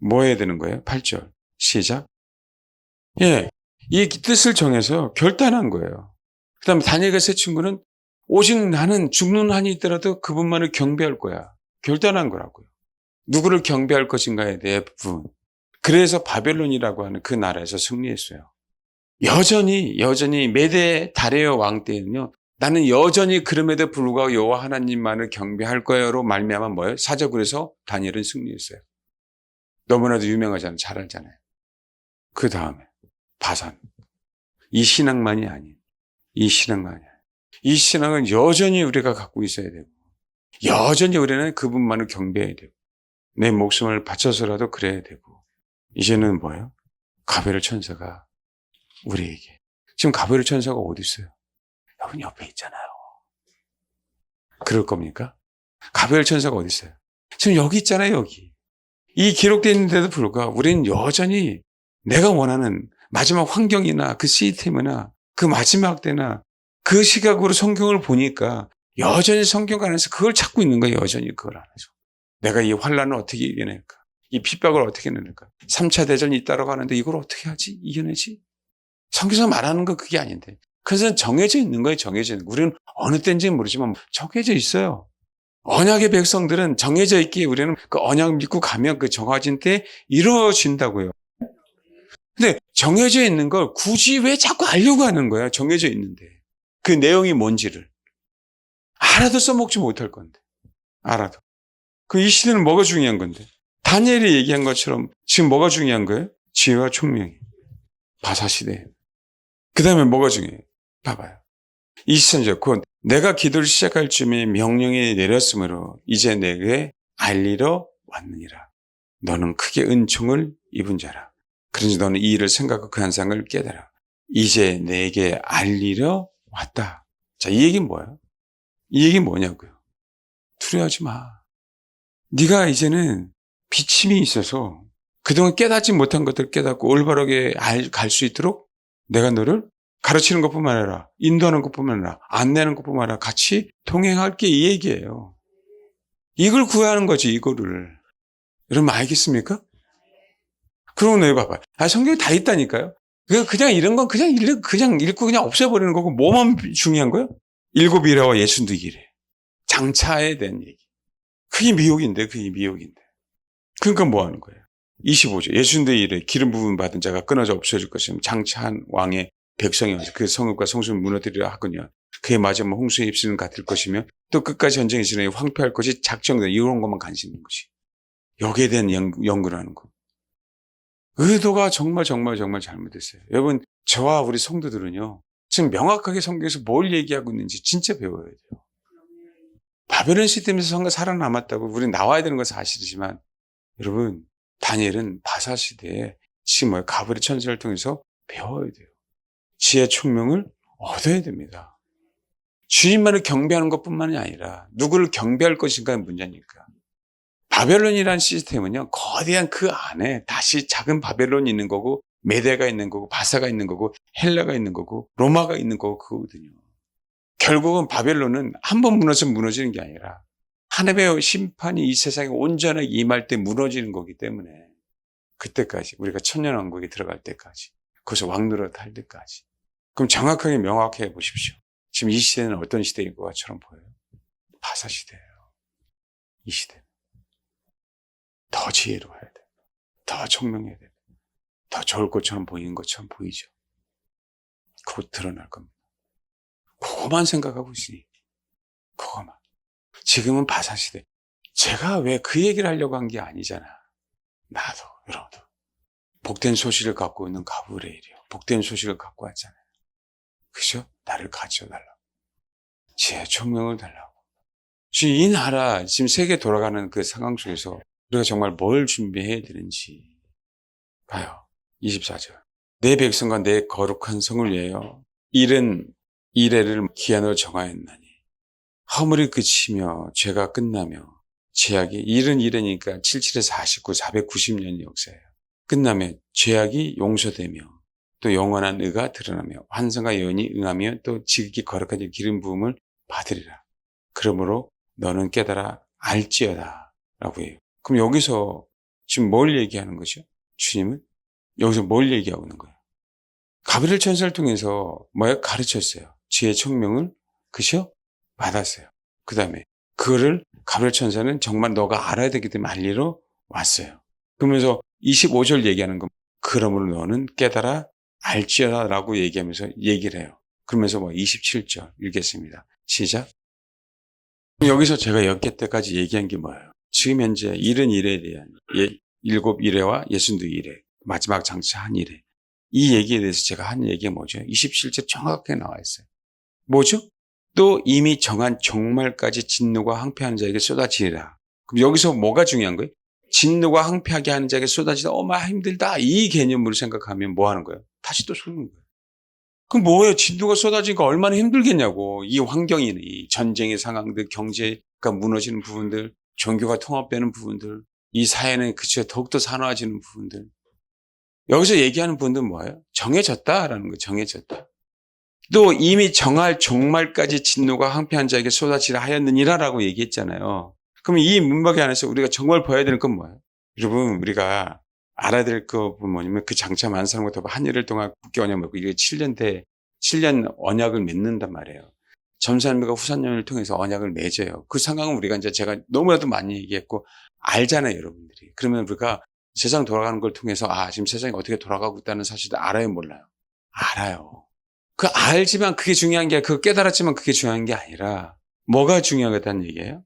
뭐 해야 되는 거예요? 8절 시작. 예, 이 뜻을 정해서 결단한 거예요. 그 다음에 다니엘과 세 친구는 오직 나는 죽는 한이 있더라도 그분만을 경배할 거야. 결단한 거라고요. 누구를 경배할 것인가에 대해 부분. 그래서 바벨론이라고 하는 그 나라에서 승리했어요. 여전히 메데 다레오 왕 때는요. 나는 여전히 그럼에도 불구하고 여호와 하나님만을 경배할 거야로 말미암아 뭐예요? 사적으로서 다니엘은 승리했어요. 너무나도 유명하잖아요. 잘 알잖아요. 그 다음에 바산. 이 신앙만이 아닌 이 신앙은 여전히 우리가 갖고 있어야 되고 여전히 우리는 그분만을 경배해야 되고 내 목숨을 바쳐서라도 그래야 되고 이제는 뭐예요? 가벨 천사가 우리에게 지금 가벨 천사가 어디 있어요? 여러분 옆에 있잖아요. 그럴 겁니까? 가벨 천사가 어디 있어요? 지금 여기 있잖아요. 여기. 이 기록되어 있는데도 불구하고 우리는 여전히 내가 원하는 마지막 환경이나 그 시스템이나 그 마지막 때나 그 시각으로 성경을 보니까 여전히 성경 안에서 그걸 찾고 있는 거예요. 여전히 그걸 안에서. 내가 이 환란을 어떻게 이겨낼까? 이 핍박을 어떻게 이겨낼까? 3차 대전이 있다고 하는데 이걸 어떻게 하지? 이겨내지? 성경에서 말하는 거 그게 아닌데. 그래서 정해져 있는 거예요. 정해져 있는 거. 우리는 어느 때인지는 모르지만 정해져 있어요. 언약의 백성들은 정해져 있기에 우리는 그 언약 믿고 가면 그 정해진 때 이루어진다고요. 근데 정해져 있는 걸 굳이 왜 자꾸 알려고 하는 거야? 정해져 있는데. 그 내용이 뭔지를. 알아도 써먹지 못할 건데. 알아도. 그 이 시대는 뭐가 중요한 건데? 다니엘이 얘기한 것처럼 지금 뭐가 중요한 거예요? 지혜와 총명이. 바사 시대. 그 다음에 뭐가 중요해요? 봐봐요. 23절. 곧 내가 기도를 시작할 쯤에 명령이 내렸으므로 이제 내게 알리러 왔느니라. 너는 크게 은총을 입은 자라. 그런지 너는 이 일을 생각하고 그 한상을 깨달아. 이제 내게 알리러 왔다. 자, 이 얘기는 뭐예요? 이 얘기는 뭐냐고요? 두려워하지 마. 네가 이제는 비침이 있어서 그동안 깨닫지 못한 것들을 깨닫고 올바르게 갈 수 있도록 내가 너를 가르치는 것뿐만 아니라 인도하는 것뿐만 아니라 안내하는 것뿐만 아니라 같이 동행할게 이 얘기예요. 이걸 구하는 거지 이거를. 여러분 알겠습니까? 그러고 너 봐봐. 성경에 다 있다니까요. 그냥 이런 건 그냥 읽고 그냥 없애버리는 거고 뭐만 중요한 거예요? 7일에와 62일에. 장차에 대한 얘기. 그게 미혹인데. 그러니까 뭐 하는 거예요? 25절. 예수인의 일에 기름 부음 받은 자가 끊어져 없어질 것이면 장차한 왕의 백성이 와서 그 성읍과 성소를 무너뜨리려 하거니와 그의 마지막 홍수의 입술은 같을 것이며 또 끝까지 전쟁이 진행해 황폐할 것이 작정된 이런 것만 관심 있는 것이. 여기에 대한 연구를 하는 거. 의도가 정말 잘못됐어요. 여러분 저와 우리 성도들은요. 지금 명확하게 성경에서 뭘 얘기하고 있는지 진짜 배워야 돼요. 바벨론 시스템에서 성가 살아남았다고 우리는 나와야 되는 건 사실이지만 여러분 다니엘은 바사 시대에 지금 가브리 천사를 통해서 배워야 돼요. 지혜 총명을 얻어야 됩니다. 주님만을 경배하는 것뿐만이 아니라 누구를 경배할 것인가의 문제니까. 바벨론이라는 시스템은요. 거대한 그 안에 다시 작은 바벨론이 있는 거고 메데가 있는 거고 바사가 있는 거고 헬라가 있는 거고 로마가 있는 거고 그거거든요. 결국은 바벨론은 한 번 무너지면 무너지는 게 아니라 하나님의 심판이 이 세상에 온전하게 임할 때 무너지는 거기 때문에 그때까지, 우리가 천년왕국에 들어갈 때까지, 거기서 왕노릇 할 때까지. 그럼 정확하게 명확해 보십시오. 지금 이 시대는 어떤 시대인 것처럼 보여요? 바사 시대예요. 이 시대는 더 지혜로워야 돼. 더 총명해야 돼. 더 좋을 것처럼 보이는 것처럼 보이죠. 곧 드러날 겁니다. 그거만 생각하고 있으니, 그거만. 지금은 바사 시대. 제가 왜 그 얘기를 하려고 한 게 아니잖아. 나도, 여러분도. 복된 소식을 갖고 있는 가브리엘이요. 복된 소식을 갖고 왔잖아요. 그죠? 나를 가르쳐달라고. 지혜, 총명을 달라고. 지금 이 나라, 지금 세계 돌아가는 그 상황 속에서 우리가 정말 뭘 준비해야 되는지. 봐요. 24절. 내 백성과 내 거룩한 성을 위하여 이른 이래를 기한으로 정하였나니 허물이 그치며 죄가 끝나며 죄악이 이른 이래니까 77에서 49, 490년의 역사예요. 끝나며 죄악이 용서되며 또 영원한 의가 드러나며 환상과 예언이 응하며 또 지극히 거룩한 기름 부음을 받으리라. 그러므로 너는 깨달아 알지어다 라고 해요. 그럼 여기서 지금 뭘 얘기하는 거죠? 주님은 여기서 뭘 얘기하고 있는 거예요? 가브리엘 천사를 통해서 뭐예요? 가르쳤어요. 지혜의 총명을 그죠? 받았어요. 그 다음에 그거를 가브리엘 천사는 정말 너가 알아야 되기 때문에 알리러 왔어요. 그러면서 25절 얘기하는 건 그러므로 너는 깨달아 알지어다 라고 얘기하면서 얘기를 해요. 그러면서 27절 읽겠습니다. 시작. 여기서 제가 여섯 때까지 얘기한 게 뭐예요? 지금 현재 이른 일에 대한 일곱 일회와 62일회 마지막 장차 한 일회 이 얘기에 대해서 제가 한 얘기가 뭐죠? 27절 정확하게 나와 있어요. 뭐죠? 또 이미 정한 종말까지 진노가 항폐하는 자에게 쏟아지리라. 그럼 여기서 뭐가 중요한 거예요? 진노가 항폐하게 하는 자에게 쏟아지다. 힘들다. 이 개념으로 생각하면 뭐 하는 거예요? 다시 또 쏟는 거예요. 그럼 뭐예요? 진노가 쏟아지니까 얼마나 힘들겠냐고. 이 환경이니 전쟁의 상황들, 경제가 무너지는 부분들, 종교가 통합되는 부분들, 이 사회는 그쵸 더욱더 산화해지는 부분들. 여기서 얘기하는 부분들은 뭐예요? 정해졌다라는 거예요. 정해졌다. 또 이미 정할 종말까지 진노가 항폐한 자에게 쏟아지라 하였느니라라고 얘기했잖아요. 그러면 이 문맥 안에서 우리가 정말 봐야 되는 건 뭐예요? 여러분 우리가 알아야 될 거 뭐냐면 그 장차 만사는 한 일을 동안 국계 언약 맺고 이게 7년 언약을 맺는단 말이에요. 전산과 후산년을 통해서 언약을 맺어요. 그 상황은 우리가 이제 제가 너무나도 많이 얘기했고 알잖아요, 여러분들이. 그러면 우리가 세상 돌아가는 걸 통해서 지금 세상이 어떻게 돌아가고 있다는 사실을 알아요, 몰라요? 알아요. 그 알지만 그게 중요한 게 그거 깨달았지만 그게 중요한 게 아니라 뭐가 중요하다는 얘기예요?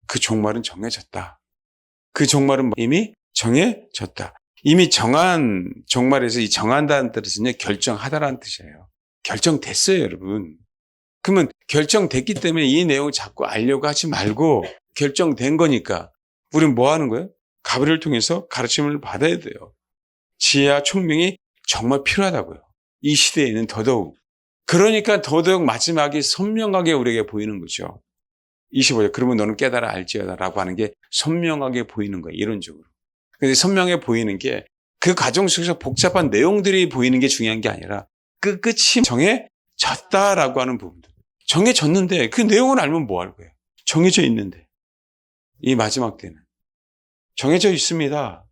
그 종말은 정해졌다. 그 종말은 이미 정해졌다. 이미 정한 종말에서 이 정한다는 뜻은 결정하다라는 뜻이에요. 결정됐어요, 여러분. 그러면 결정됐기 때문에 이 내용을 자꾸 알려고 하지 말고 결정된 거니까 우리는 뭐 하는 거예요? 가브리엘을 통해서 가르침을 받아야 돼요. 지혜와 총명이 정말 필요하다고요. 이 시대에는 더더욱. 그러니까 더더욱 마지막이 선명하게 우리에게 보이는 거죠. 25절. 그러면 너는 깨달아 알지어다 라고 하는 게 선명하게 보이는 거예요. 이론적으로. 근데 선명해 보이는 게 그 과정 속에서 복잡한 내용들이 보이는 게 중요한 게 아니라 끝이 정해졌다라고 하는 부분들. 정해졌는데 그 내용을 알면 뭐 할 거예요? 정해져 있는데. 이 마지막 때는. 정해져 있습니다.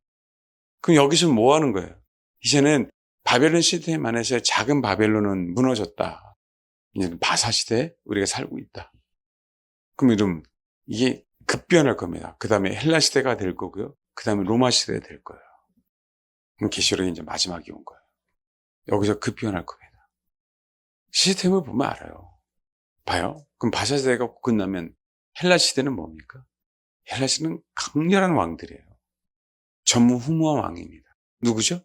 그럼 여기서 뭐 하는 거예요? 이제는 바벨론 시스템 안에서 작은 바벨론은 무너졌다. 이제 바사 시대에 우리가 살고 있다. 그럼 여러분 이게 급변할 겁니다. 그 다음에 헬라 시대가 될 거고요. 그 다음에 로마 시대가 될 거예요. 그럼 계시록이 이제 마지막이 온 거예요. 여기서 급변할 겁니다. 시스템을 보면 알아요. 봐요. 그럼 바사 시대가 끝나면 헬라 시대는 뭡니까? 헬라 시대는 강렬한 왕들이에요. 전무후무한 왕입니다. 누구죠?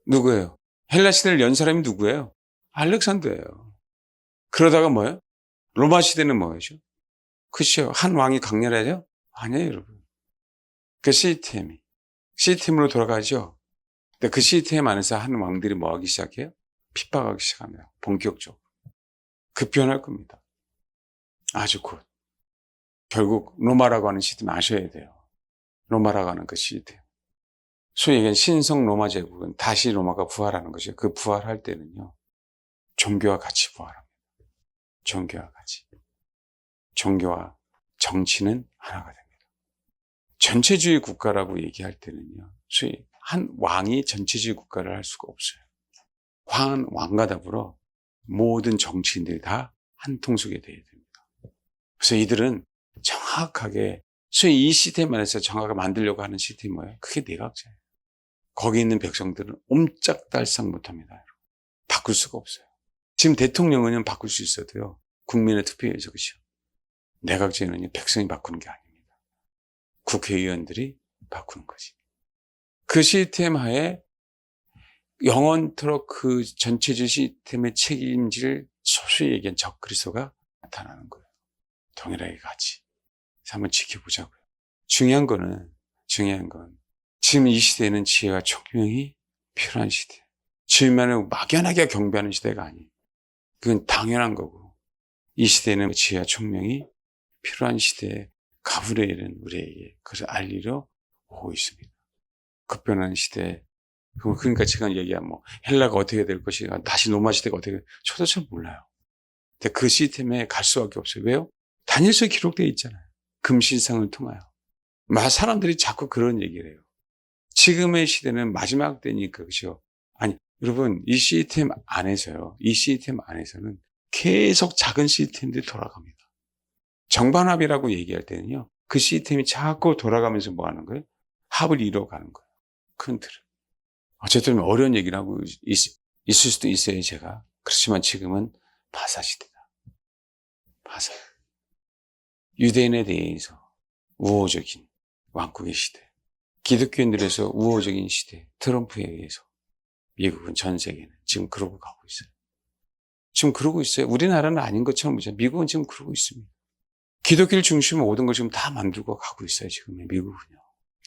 누구예요? 헬라 시대를 연 사람이 누구예요? 알렉산더예요. 그러다가 뭐예요? 로마 시대는 뭐죠? 그렇죠. 한 왕이 강렬해요? 아니에요, 여러분. 그 시스템으로 돌아가죠. 근데 그 시스템 안에서 한 왕들이 뭐 하기 시작해요? 핍박하기 시작합니다. 본격적으로. 급변할 겁니다. 아주 곧. 결국 로마라고 하는 시스템 아셔야 돼요. 로마라고 하는 그 시스템. 소위 얘기하는 신성 로마 제국은 다시 로마가 부활하는 것이에요. 그 부활할 때는요. 종교와 같이 부활합니다. 종교와 같이. 종교와 정치는 하나가 됩니다. 전체주의 국가라고 얘기할 때는요. 소위 한 왕이 전체주의 국가를 할 수가 없어요. 왕과 더불어 모든 정치인들이 다 한 통속에 돼야 됩니다. 그래서 이들은 정확하게 소위 이 시스템 안에서 정확하게 만들려고 하는 시스템이 뭐예요? 그게 내각제예요. 거기 있는 백성들은 옴짝달싹 못합니다. 바꿀 수가 없어요. 지금 대통령은 바꿀 수 있어도요, 국민의 투표에서 그렇죠. 내각제는 백성이 바꾸는 게 아닙니다. 국회의원들이 바꾸는 거지. 그 시스템 하에 영원토록 그 전체주의 시스템의 책임질 소수에 얘기한 적그리스도가 나타나는 거예요. 동일하게 같이. 그래서 한번 지켜보자고요. 중요한 건 지금 이 시대에는 지혜와 총명이 필요한 시대. 주님만을 막연하게 경배하는 시대가 아니에요. 그건 당연한 거고, 이 시대에는 지혜와 총명이 필요한 시대에 가브리엘은 우리에게 그것을 알리려 오고 있습니다. 급변하는 시대에, 그러니까 제가 얘기한 헬라가 어떻게 될 것인가, 다시 로마 시대가 어떻게 저도 잘 몰라요. 근데 그 시스템에 갈 수밖에 없어요. 왜요? 다니엘서에 기록되어 있잖아요. 금신상을 통하여. 사람들이 자꾸 그런 얘기를 해요. 지금의 시대는 마지막 때니까, 그죠? 아니, 여러분, 이 시스템 안에서는 계속 작은 시스템들이 돌아갑니다. 정반합이라고 얘기할 때는요, 그 시스템이 자꾸 돌아가면서 뭐 하는 거예요? 합을 이뤄가는 거예요. 큰 틀은. 어쨌든 어려운 얘기를 하고 있을 수도 있어요, 제가. 그렇지만 지금은 바사 시대다. 바사. 유대인에 대해서 우호적인 왕국의 시대. 기독교인들에서 우호적인 시대. 트럼프에 의해서. 미국은 전 세계는 지금 그러고 가고 있어요. 지금 그러고 있어요. 우리나라는 아닌 것처럼 보죠. 미국은 지금 그러고 있습니다. 기독교를 중심으로 모든 걸 지금 다 만들고 가고 있어요, 지금의 미국은요.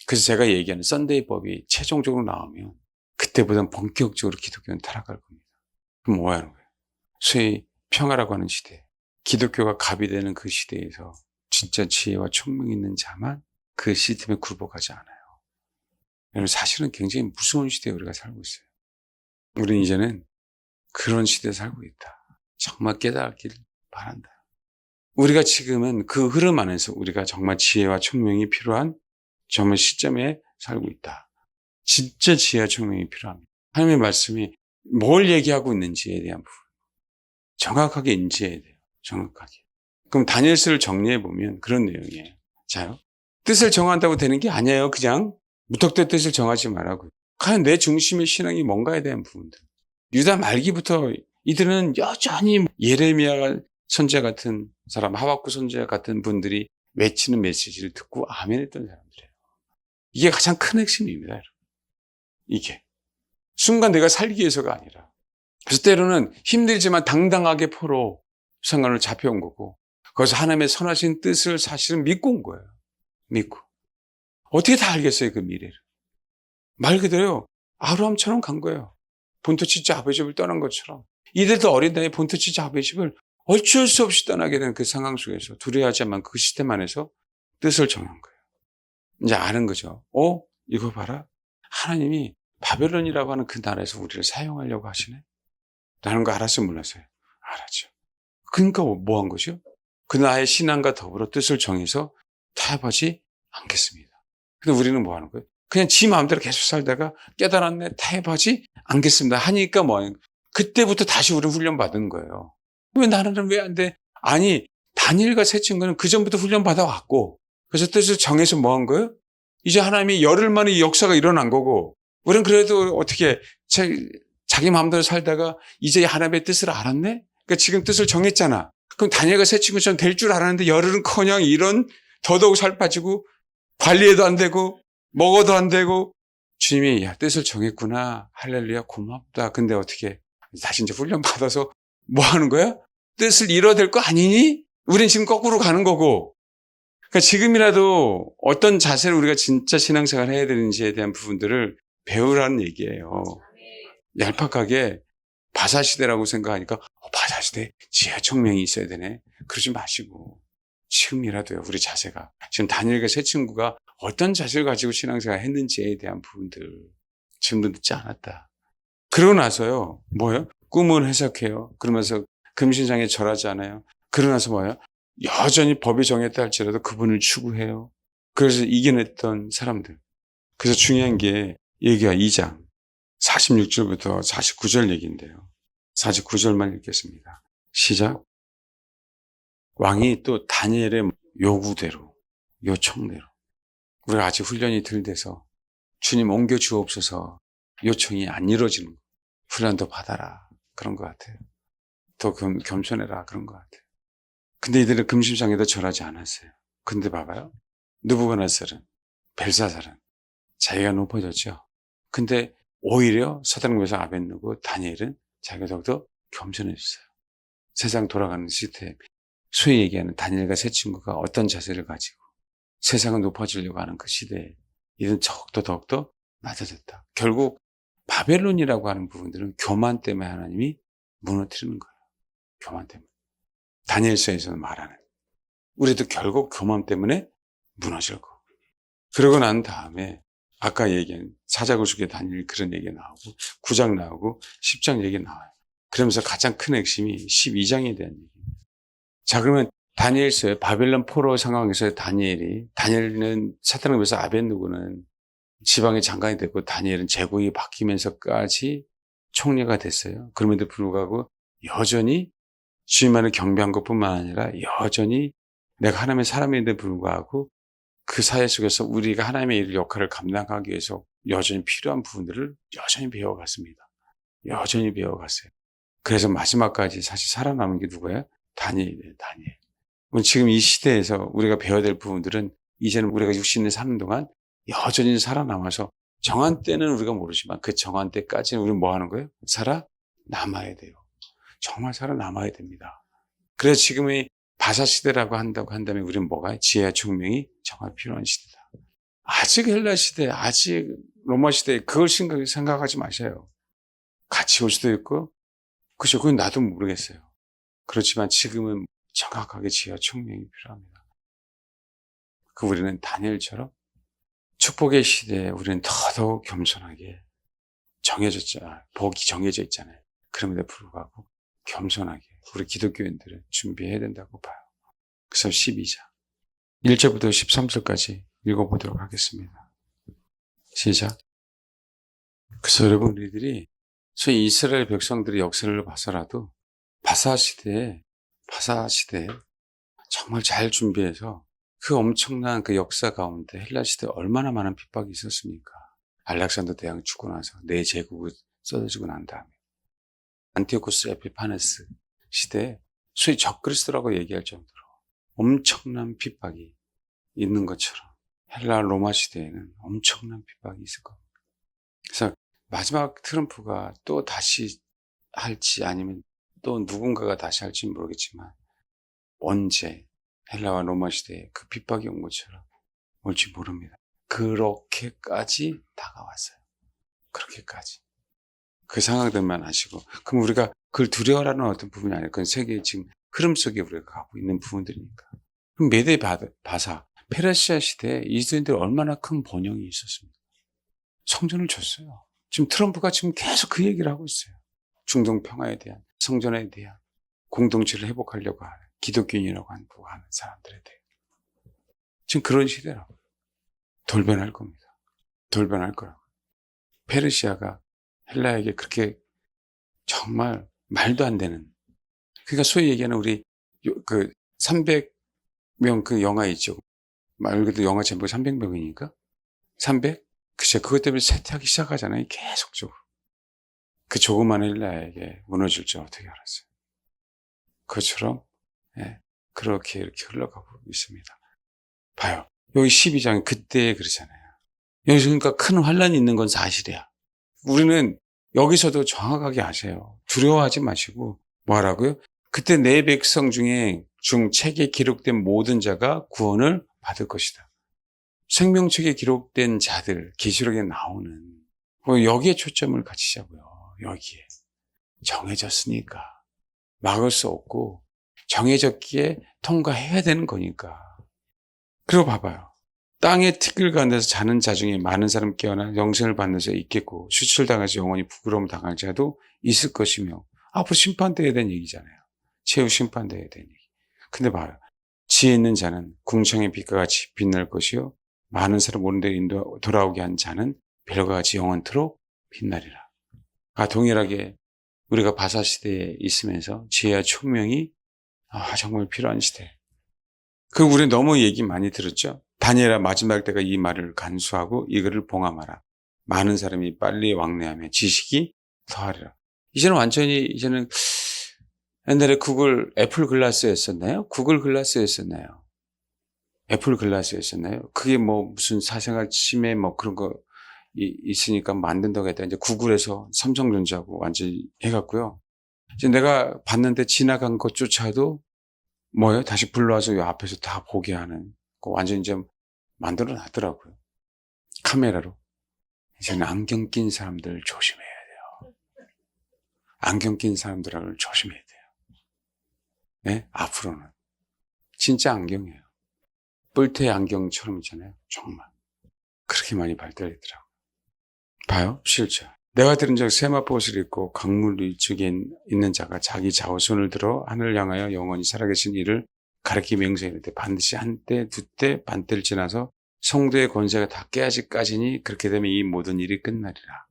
그래서 제가 얘기하는 썬데이 법이 최종적으로 나오면 그때보다는 본격적으로 기독교는 타락할 겁니다. 그럼 뭐 하는 거예요? 소위 평화라고 하는 시대, 기독교가 갑이 되는 그 시대에서 진짜 지혜와 총명이 있는 자만 그 시스템에 굴복하지 않아요. 여러분, 사실은 굉장히 무서운 시대에 우리가 살고 있어요. 우리는 이제는 그런 시대에 살고 있다. 정말 깨닫길 바란다. 우리가 지금은 그 흐름 안에서 우리가 정말 지혜와 총명이 필요한 정말 시점에 살고 있다. 진짜 지혜와 총명이 필요합니다. 하나님의 말씀이 뭘 얘기하고 있는지에 대한 부분. 정확하게 인지해야 돼요. 정확하게. 그럼 다니엘서를 정리해보면 그런 내용이에요. 자요. 뜻을 정한다고 되는 게 아니에요. 그냥 무턱대고 뜻을 정하지 말라고요. 과연 내 중심의 신앙이 뭔가에 대한 부분들. 유다 말기부터 이들은 여전히 예레미야 선지자 같은 사람, 하박국 선지자 같은 분들이 외치는 메시지를 듣고 아멘했던 사람들이에요. 이게 가장 큰 핵심입니다, 여러분. 이게. 순간 내가 살기 위해서가 아니라. 그래서 때로는 힘들지만 당당하게 포로 상관을 잡혀온 거고, 거기서 하나님의 선하신 뜻을 사실은 믿고 온 거예요. 믿고. 어떻게 다 알겠어요, 그 미래를. 말 그대로 아브라함처럼 간 거예요. 본토 치즈 아버지 집을 떠난 것처럼. 이들도 어린 나이에 본토 치즈 아버지 집을 어쩔 수 없이 떠나게 된 그 상황 속에서 두려워하지만 그 시스템 안에서 뜻을 정한 거예요. 이제 아는 거죠. 이거 봐라. 하나님이 바벨론이라고 하는 그 나라에서 우리를 사용하려고 하시네. 라는 거 알았어요, 몰랐어요? 알았죠. 그러니까 뭐 한 거죠? 그 나의 신앙과 더불어 뜻을 정해서 타협하지 않겠습니다. 근데 우리는 뭐 하는 거예요? 그냥 지 마음대로 계속 살다가 깨달았네, 타협하지 않겠습니다. 하니까 뭐예요? 그때부터 다시 우리 훈련 받은 거예요. 왜 나는 왜 안 돼? 아니, 다니엘과 세 친구는 그 전부터 훈련 받아왔고, 그래서 뜻을 정해서 뭐 한 거예요? 이제 하나님이 열흘 만에 이 역사가 일어난 거고, 우리는 그래도 어떻게 자기 마음대로 살다가 이제 하나님의 뜻을 알았네? 그러니까 지금 뜻을 정했잖아. 그럼 다니엘과 세 친구처럼 될 줄 알았는데 열흘은커녕 이런 더더욱 살 빠지고 관리해도 안 되고 먹어도 안 되고 주님이 야 뜻을 정했구나. 할렐루야 고맙다. 근데 어떻게 다시 이제 훈련 받아서 뭐 하는 거야? 뜻을 이뤄야 될 거 아니니? 우린 지금 거꾸로 가는 거고. 그러니까 지금이라도 어떤 자세를 우리가 진짜 신앙생활을 해야 되는지에 대한 부분들을 배우라는 얘기예요. 얄팍하게 바사시대라고 생각하니까 바사시대 지혜 총명이 있어야 되네. 그러지 마시고 지금이라도요. 우리 자세가 지금 다니엘과 세 친구가 어떤 자세를 가지고 신앙생활을 했는지에 대한 부분들 지금도 늦지 않았다. 그러고 나서요. 뭐예요? 꿈을 해석해요. 그러면서 금신상에 절하지 않아요. 그러고 나서 뭐예요? 여전히 법이 정했다 할지라도 그분을 추구해요. 그래서 이겨냈던 사람들. 그래서 중요한 게 예기야 2장 46절부터 49절 얘기인데요. 49절만 읽겠습니다. 시작. 왕이 또 다니엘의 요구대로, 요청대로, 우리가 아직 훈련이 덜 돼서 주님 옮겨 주옵소서 요청이 안 이루어지는 거. 훈련 더 받아라. 그런 것 같아요. 더 겸손해라. 그런 것 같아요. 근데 이들은 금심상에도 절하지 않았어요. 근데 봐봐요. 느부갓네살은, 벨사살은 자기가 높아졌죠. 근데 오히려 사드락메삭 아벳느고 다니엘은 자기가 더욱더 겸손해졌어요. 세상 돌아가는 시스템, 소위 얘기하는 다니엘과 세 친구가 어떤 자세를 가지고 세상은 높아지려고 하는 그 시대에 이들은 더욱더 낮아졌다. 결국 바벨론이라고 하는 부분들은 교만 때문에 하나님이 무너뜨리는 거예요. 교만 때문에. 다니엘서에서는 말하는. 우리도 결국 교만 때문에 무너질 거고. 그러고 난 다음에 아까 얘기한 사자굴속에 다니엘 그런 얘기 나오고 9장 나오고 10장 얘기 나와요. 그러면서 가장 큰 핵심이 12장에 대한 얘기입니다. 자, 그러면 다니엘서의 바벨론 포로 상황에서 다니엘은 사드락메삭 아벳느고는 지방의 장관이 됐고 다니엘은 제국이 바뀌면서까지 총리가 됐어요. 그럼에도 불구하고 여전히 주님만을 경배한 것뿐만 아니라 여전히 내가 하나님의 사람인데 불구하고 그 사회 속에서 우리가 하나님의 역할을 감당하기 위해서 여전히 필요한 부분들을 여전히 배워갔습니다. 여전히 배워갔어요. 그래서 마지막까지 사실 살아남은 게 누구예요? 다니엘이에요. 다니엘. 지금 이 시대에서 우리가 배워야 될 부분들은 이제는 우리가 60년 사는 동안 여전히 살아남아서 정한 때는 우리가 모르지만 그 정한 때까지는 우리는 뭐 하는 거예요? 살아남아야 돼요. 정말 살아남아야 됩니다. 그래서 지금의 바사 시대라고 한다면 우리는 뭐가? 지혜와 총명이 정말 필요한 시대다. 아직 헬라 시대, 아직 로마 시대 그걸 생각하지 마세요. 같이 올 수도 있고 그죠? 그건 나도 모르겠어요. 그렇지만 지금은 정확하게 지혜와 총명이 필요합니다. 우리는 다니엘처럼 축복의 시대에 우리는 더더욱 겸손하게 복이 정해져 있잖아요. 그럼에도 불구하고 겸손하게 우리 기독교인들은 준비해야 된다고 봐요. 그래서 12장 1절부터 13절까지 읽어보도록 하겠습니다. 시작. 그래서 여러분 우리들이 소위 이스라엘 백성들의 역사를 봐서라도 바사 시대에 정말 잘 준비해서 그 엄청난 그 역사 가운데 헬라 시대에 얼마나 많은 핍박이 있었습니까? 알렉산더 대왕이 죽고 나서 내 제국이 쏟아지고 난 다음에 안티오코스 에피파네스 시대에 소위 적그리스도라고 얘기할 정도로 엄청난 핍박이 있는 것처럼 헬라 로마 시대에는 엄청난 핍박이 있을 겁니다. 그래서 마지막 트럼프가 또 다시 할지 아니면 또 누군가가 다시 할지 모르겠지만 언제 헬라와 로마 시대에 그 핍박이 온 것처럼 올지 모릅니다. 그렇게까지 다가왔어요. 그렇게까지. 그 상황들만 아시고 그럼 우리가 그걸 두려워하는 어떤 부분이 아니라 그건 세계의 지금 흐름 속에 우리가 가고 있는 부분들이니까. 그럼 메데 바사 페르시아 시대에 이스라엘들이 얼마나 큰 번영이 있었습니까? 성전을 줬어요. 지금 트럼프가 지금 계속 그 얘기를 하고 있어요. 중동 평화에 대한 성전에 대한 공동체를 회복하려고 하는 기독교인이라고 하는 사람들에 대해 지금 그런 시대라고 돌변할 겁니다. 돌변할 거라고. 페르시아가 헬라에게 그렇게 정말 말도 안 되는 그러니까 소위 얘기하는 우리 그 300명 그 영화 있죠. 말 그대로 영화 제목이 300명이니까 300? 그쵸. 그것 때문에 쇠퇴하기 시작하잖아요. 계속적으로. 그 조그만 헬라에게 무너질 줄 어떻게 알았어요. 그것처럼 그렇게 이렇게 흘러가고 있습니다. 봐요. 여기 12장이 그때 그러잖아요. 여기서 그러니까 큰 환란이 있는 건 사실이야. 우리는 여기서도 정확하게 아세요. 두려워하지 마시고 뭐하라고요? 그때 내 백성 중에 책에 기록된 모든 자가 구원을 받을 것이다. 생명책에 기록된 자들, 계시록에 나오는 여기에 초점을 갖추자고요. 여기에. 정해졌으니까. 막을 수 없고 정해졌기에 통과해야 되는 거니까. 그리고 봐봐요. 땅의 티끌 가운데서 자는 자 중에 많은 사람 깨어나 영생을 받는 자 있겠고 수출당해서 영원히 부끄러움 당할 자도 있을 것이며 앞으로 심판되어야 되는 얘기잖아요. 최후 심판되어야 되는 얘기. 근데 봐요. 지혜 있는 자는 궁창의 빛과 같이 빛날 것이요 많은 사람 오는 데 돌아오게 한 자는 별과 같이 영원토록 빛나리라. 동일하게 우리가 바사시대에 있으면서 지혜와 총명이 정말 필요한 시대. 우리 너무 얘기 많이 들었죠. 다니엘아 마지막 때가 이 말을 간수하고 이거를 봉함하라. 많은 사람이 빨리 왕래하며 지식이 더하리라. 이제는 옛날에 애플 글라스였었나요? 구글 글라스였었나요? 애플 글라스였었나요? 그게 무슨 사생활 침해 그런 거 있으니까 만든다고 했다. 이제 구글에서 삼성전자하고 완전히 해갖고요. 이제 내가 봤는데 지나간 것조차도 다시 불러와서 이 앞에서 다 보게 하는 거 완전히 좀 만들어 놨더라고요. 카메라로. 이제는 안경 낀 사람들 조심해야 돼요. 안경 낀 사람들하고 조심해야 돼요. 네? 앞으로는. 진짜 안경이에요. 뿔테 안경처럼 있잖아요. 정말. 그렇게 많이 발달했더라고요. 봐요. 실제. 내가 들은 적 세마포옷을 입고 강물 위쪽에 있는 자가 자기 좌우손을 들어 하늘을 향하여 영원히 살아계신 이를 가리키 명세하는데 반드시 한때 두때 반때를 지나서 성도의 권세가 다 깨어지까지니 그렇게 되면 이 모든 일이 끝나리라.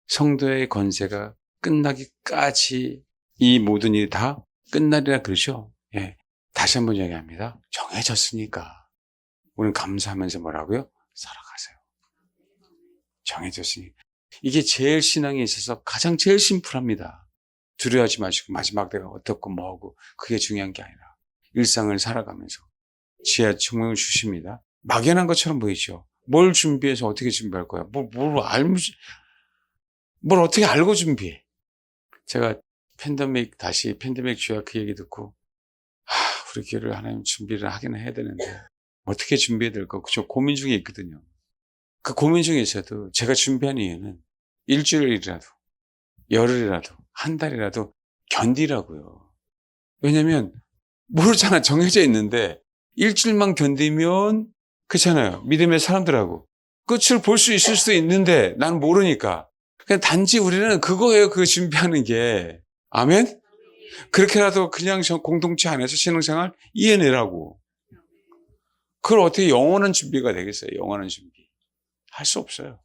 성도의 권세가 끝나기까지 이 모든 일이 다 끝나리라 그러죠. 예. 다시 한번 이야기합니다. 정해졌으니까 우리는 감사하면서 뭐라고요? 살아가세요. 정해졌으니. 이게 제일 신앙에 있어서 가장 제일 심플합니다. 두려워하지 마시고 마지막 때가 어떻고 뭐하고 그게 중요한 게 아니라 일상을 살아가면서 지혜와 총명을 주십니다. 막연한 것처럼 보이죠. 뭘 준비해서 어떻게 준비할 거야? 뭘 어떻게 알고 준비해? 제가 팬데믹 주야 그 얘기 듣고 우리 교회를 하나님 준비를 하긴 해야 되는데 어떻게 준비해야 될까? 그저 고민 중에 있거든요. 그 고민 중에 있어도 제가 준비한 이유는 일주일이라도 열흘이라도 한 달이라도 견디라고요. 왜냐면 모르잖아. 정해져 있는데 일주일만 견디면 그렇잖아요. 믿음의 사람들하고 끝을 볼 수 있을 수도 있는데 난 모르니까 그냥 단지 우리는 그거예요. 그 준비하는 게. 아멘? 그렇게라도 그냥 공동체 안에서 신앙생활 이해내라고. 그걸 어떻게 영원한 준비가 되겠어요? 영원한 준비. 할 수 없어요.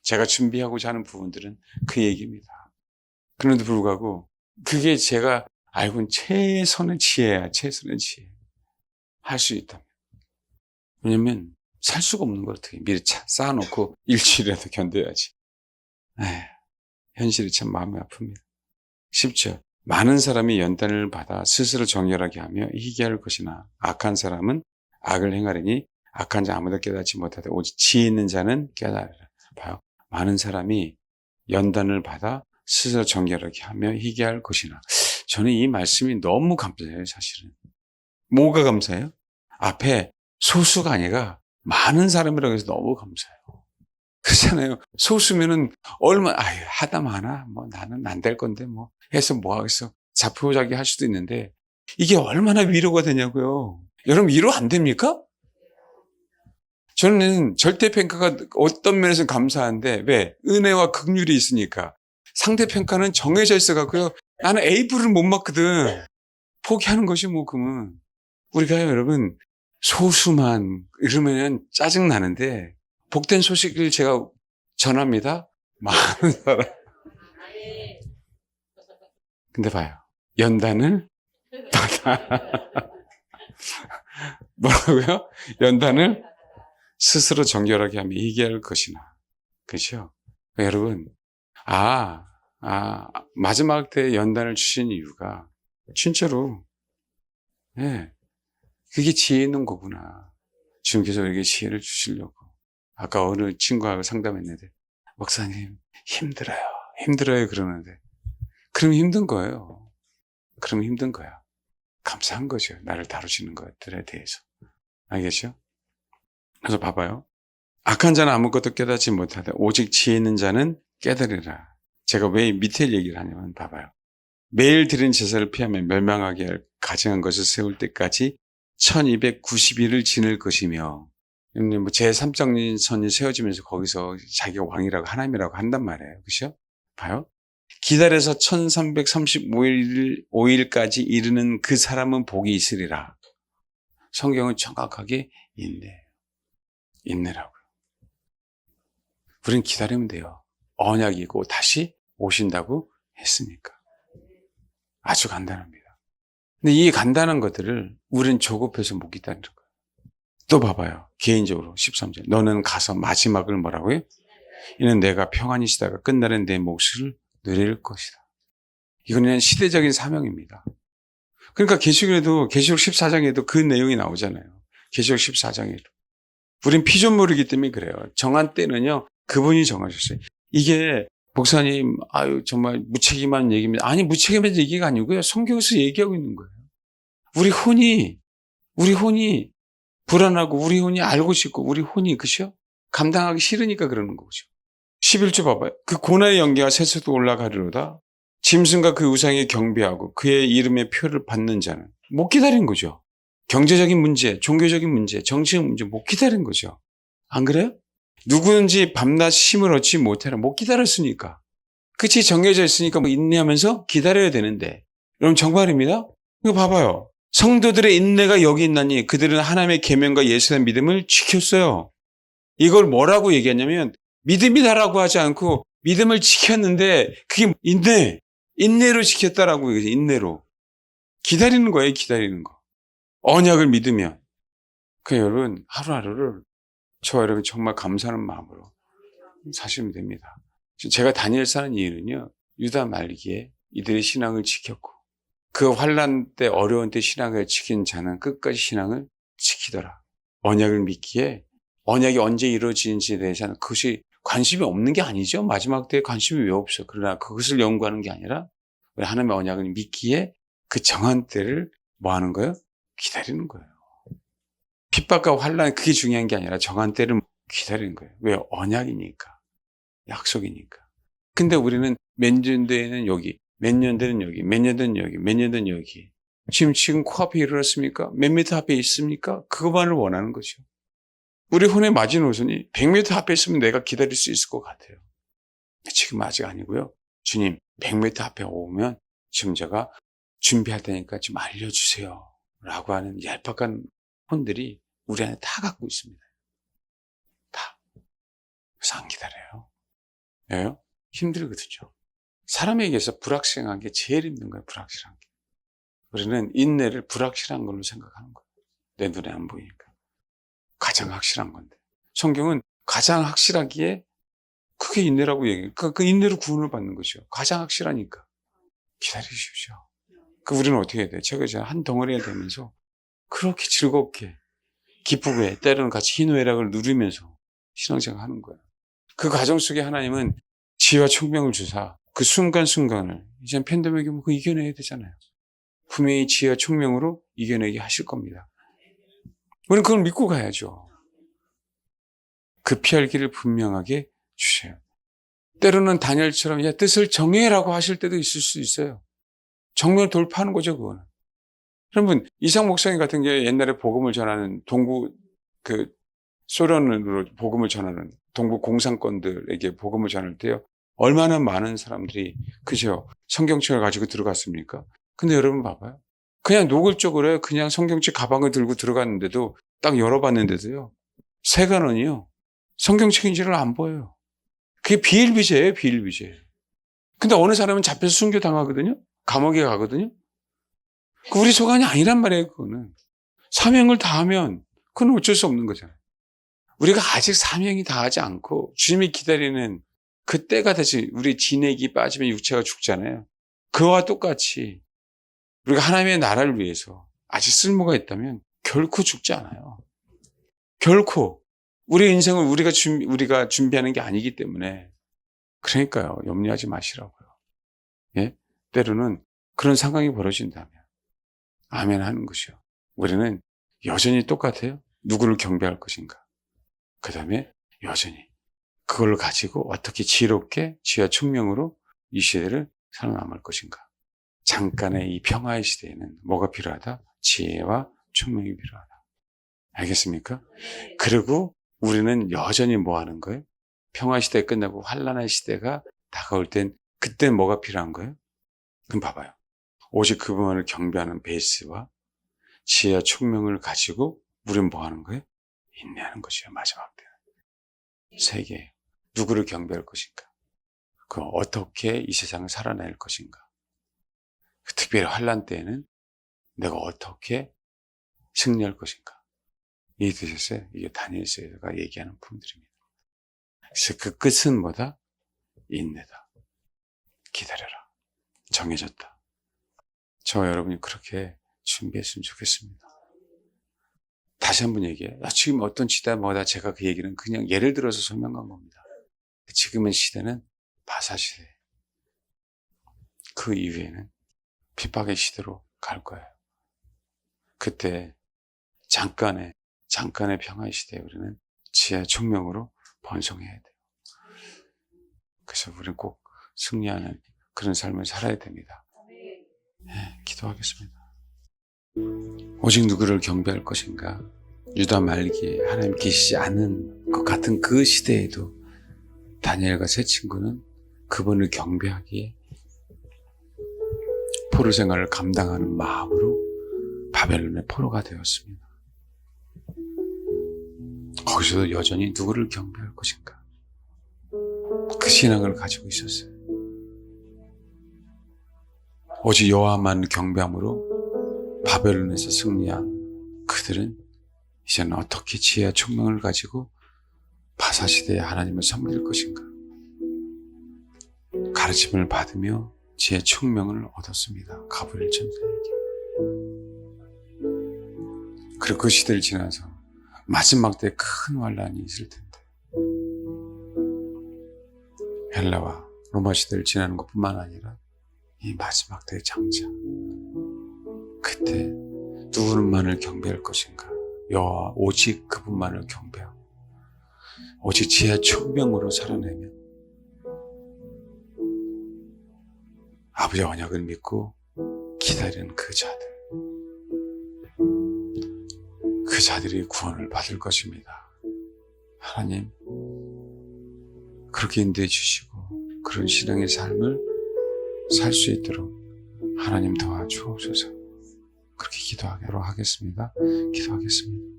제가 준비하고자 하는 부분들은 그 얘기입니다. 그런데 불구하고 그게 제가 알고 있는 최선의 지혜야. 최선의 지혜. 할 수 있다면. 왜냐면 살 수가 없는 걸 어떻게 미리 쌓아놓고 일주일이라도 견뎌야지. 현실이 참 마음이 아픕니다. 10절. 많은 사람이 연단을 받아 스스로 정결하게 하며 희귀할 것이나 악한 사람은 악을 행하리니 악한 자 아무도 깨닫지 못하되 오직 지혜 있는 자는 깨달으라. 봐요. 많은 사람이 연단을 받아 스스로 정결하게 하며 희귀할 것이나. 저는 이 말씀이 너무 감사해요. 사실은. 뭐가 감사해요? 앞에 소수가 아니라 많은 사람이라고 해서 너무 감사해요. 그렇잖아요. 소수면은 하다 마나 나는 안 될 건데 해서 하겠어. 자포자기 할 수도 있는데 이게 얼마나 위로가 되냐고요. 여러분 위로 안 됩니까? 저는 절대평가가 어떤 면에서는 감사한데 왜? 은혜와 긍휼이 있으니까. 상대평가는 정해져 있어갖고요. 나는 A불을 못 맞거든. 포기하는 것이 그러면. 우리가 여러분 소수만 이러면 짜증나는데 복된 소식을 제가 전합니다. 많은 사람. 근데 봐요. 연단을 받아. 뭐라고요? 연단을 스스로 정결하게 하며 희귀할 것이나. 그렇죠? 여러분, 마지막 때 연단을 주신 이유가 진짜로, 그게 지혜 있는 거구나. 주님께서 우리에게 지혜를 주시려고. 아까 어느 친구하고 상담했는데, 목사님, 힘들어요. 그러는데, 그럼 힘든 거예요. 그럼 힘든 거야. 감사한 거죠. 나를 다루시는 것들에 대해서. 알겠죠? 그래서 봐봐요. 악한 자는 아무것도 깨닫지 못하되 오직 지혜 있는 자는 깨달으라. 제가 왜 밑에 얘기를 하냐면 봐봐요. 매일 드린 제사를 피하며 멸망하게 할 가증한 것을 세울 때까지 1290일을 지낼 것이며 제3장선이 세워지면서 거기서 자기가 왕이라고 하나님이라고 한단 말이에요. 그렇죠? 봐요. 기다려서 1335일까지 이르는 그 사람은 복이 있으리라. 성경은 정확하게 인내라고요. 우리는 기다리면 돼요. 언약이고 다시 오신다고 했으니까. 아주 간단합니다. 근데 이 간단한 것들을 우리는 조급해서 못 기다리는 거예요. 또 봐봐요. 개인적으로 13절. 너는 가서 마지막을 뭐라고요? 이는 내가 평안히 쉬다가 끝나는 내 몫을 누릴 것이다. 이거는 시대적인 사명입니다. 그러니까 계시록에도 계시록 14장에도 그 내용이 나오잖아요. 계시록 14장에도. 우린 피조물이기 때문에 그래요. 정한 때는요. 그분이 정하셨어요. 이게 목사님 아유 정말 무책임한 얘기입니다. 아니 무책임한 얘기가 아니고요. 성경에서 얘기하고 있는 거예요. 우리 혼이 불안하고 우리 혼이 알고 싶고 우리 혼이 그죠? 감당하기 싫으니까 그러는 거죠. 11절 봐봐요. 그 고난의 연기가 새소도 올라가리로다. 짐승과 그 우상에 경배하고 그의 이름의 표를 받는 자는 못 기다린 거죠. 경제적인 문제, 종교적인 문제, 정치적 문제 못 기다린 거죠. 안 그래요? 누구든지 밤낮 쉼을 얻지 못하라. 못 기다렸으니까. 끝이 정해져 있으니까 뭐 인내하면서 기다려야 되는데. 여러분 정말입니다. 이거 봐봐요. 성도들의 인내가 여기 있나니 그들은 하나님의 계명과 예수의 믿음을 지켰어요. 이걸 뭐라고 얘기했냐면 믿음이다라고 하지 않고 믿음을 지켰는데 그게 인내로 지켰다라고 얘기해요. 인내로. 기다리는 거예요. 기다리는 거. 언약을 믿으면. 여러분 하루하루를 저와 여러분 정말 감사하는 마음으로 사시면 됩니다. 제가 다니엘 사는 이유는요. 유다 말기에 이들의 신앙을 지켰고 그 환난 때 어려운 때 신앙을 지킨 자는 끝까지 신앙을 지키더라. 언약을 믿기에 언약이 언제 이루어지는지에 대해서는 그것이 관심이 없는 게 아니죠. 마지막 때에 관심이 왜 없어. 그러나 그것을 연구하는 게 아니라 하나님의 언약을 믿기에 그 정한 때를 뭐 하는 거예요? 기다리는 거예요. 핍박과 환난 그게 중요한 게 아니라 정한 때를 기다리는 거예요. 왜? 언약이니까. 약속이니까. 근데 우리는 몇 년대에는 여기, 몇 년대는 여기, 몇 년대는 여기, 몇 년대는 여기. 지금 코앞에 이르렀습니까? 몇 미터 앞에 있습니까? 그것만을 원하는 거죠. 우리 혼의 마지노선이 100m 앞에 있으면 내가 기다릴 수 있을 것 같아요. 지금 아직 아니고요. 주님, 100m 앞에 오면 지금 제가 준비할 테니까 좀 알려주세요. 라고 하는 얄팍한 혼들이 우리 안에 다 갖고 있습니다. 다. 그래서 안 기다려요. 왜요? 힘들거든요. 사람에게서 불확실한 게 제일 힘든 거예요. 불확실한 게. 우리는 인내를 불확실한 걸로 생각하는 거예요. 내 눈에 안 보이니까. 가장 확실한 건데. 성경은 가장 확실하기에 그게 인내라고 얘기해요. 그 인내로 구원을 받는 거죠. 가장 확실하니까. 기다리십시오. 우리는 어떻게 해야 돼요? 제가 이제 한 덩어리가 되면서 그렇게 즐겁게 기쁘게 때로는 같이 희노애락을 누리면서 신앙생활 하는 거예요. 그 과정 속에 하나님은 지혜와 총명을 주사 그 순간순간을 이제 팬데믹이 그 이겨내야 되잖아요. 분명히 지혜와 총명으로 이겨내게 하실 겁니다. 우리는 그걸 믿고 가야죠. 그 피할 길을 분명하게 주셔요. 때로는 다니엘처럼 야 뜻을 정해라고 하실 때도 있을 수 있어요. 정면을 돌파하는 거죠, 그거는. 여러분 이상 목사님 같은 게 옛날에 복음을 전하는 동부 소련으로 복음을 전하는 동부 공산권들에게 복음을 전할 때요. 얼마나 많은 사람들이 그죠? 성경책을 가지고 들어갔습니까? 근데 여러분 봐봐요. 그냥 노골적으로 그냥 성경책 가방을 들고 들어갔는데도 딱 열어봤는데도요. 세간원이요. 성경책인지를 안 보여요. 그게 비일비재예요. 비일비재. 근데 어느 사람은 잡혀서 순교당하거든요. 감옥에 가거든요. 우리 소관이 아니란 말이에요. 그거는. 사명을 다하면 그건 어쩔 수 없는 거잖아요. 우리가 아직 사명이 다하지 않고 주님이 기다리는 그 때가 되지 우리 진액이 빠지면 육체가 죽잖아요. 그와 똑같이 우리가 하나님의 나라를 위해서 아직 쓸모가 있다면 결코 죽지 않아요. 결코. 우리 인생을 우리가 준비하는 게 아니기 때문에 그러니까요. 염려하지 마시라고요. 예? 때로는 그런 상황이 벌어진다면 아멘 하는 것이요. 우리는 여전히 똑같아요. 누구를 경배할 것인가. 그 다음에 여전히 그걸 가지고 어떻게 지혜롭게 지혜와 총명으로 이 시대를 살아남을 것인가. 잠깐의 이 평화의 시대에는 뭐가 필요하다? 지혜와 총명이 필요하다. 알겠습니까? 그리고 우리는 여전히 뭐 하는 거예요? 평화 시대 끝나고 환란의 시대가 다가올 땐 그때 뭐가 필요한 거예요? 그럼 봐봐요. 오직 그분을 경배하는 베이스와 지혜와 총명을 가지고 우리는 뭐 하는 거예요? 인내하는 것이에요. 마지막 때는. 세 개예요. 누구를 경배할 것인가? 그 어떻게 이 세상을 살아낼 것인가? 특별히 환난 때에는 내가 어떻게 승리할 것인가? 이 뜻에서 이게 다니엘서가 얘기하는 부분들입니다. 그래서 그 끝은 뭐다? 인내다. 기다려라. 정해졌다. 저와 여러분이 그렇게 준비했으면 좋겠습니다. 다시 한번 얘기해요. 지금 어떤 시대 뭐다, 제가 그 얘기는 그냥 예를 들어서 설명한 겁니다. 지금의 시대는 바사 시대. 그 이후에는 핍박의 시대로 갈 거예요. 그때 잠깐의 평화의 시대에 우리는 지혜와 총명으로 번성해야 돼요. 그래서 우리는 꼭 승리하는 그런 삶을 살아야 됩니다. 네, 기도하겠습니다. 오직 누구를 경배할 것인가? 유다 말기에 하나님 계시지 않은 것 같은 그 시대에도 다니엘과 세 친구는 그분을 경배하기에 포로 생활을 감당하는 마음으로 바벨론의 포로가 되었습니다. 거기서도 여전히 누구를 경배할 것인가? 그 신앙을 가지고 있었어요. 오직 여호와만 경배함으로 바벨론에서 승리한 그들은 이제는 어떻게 지혜와 총명을 가지고 바사시대에 하나님을 섬길 것인가? 가르침을 받으며 지혜 총명을 얻었습니다. 가브리엘 천사에게. 그리고 그 시대를 지나서 마지막 때 큰 환란이 있을 텐데 헬라와 로마 시대를 지나는 것뿐만 아니라 이 마지막 때의 장차, 그때 누구만을 경배할 것인가? 여호와 오직 그분만을 경배하고 오직 지혜와 총명으로 살아내며 아버지의 언약을 믿고 기다리는 그 자들이 구원을 받을 것입니다. 하나님, 그렇게 인도해 주시고 그런 신앙의 삶을 살 수 있도록 하나님 도와주옵소서. 그렇게 기도하기로 하겠습니다. 기도하겠습니다.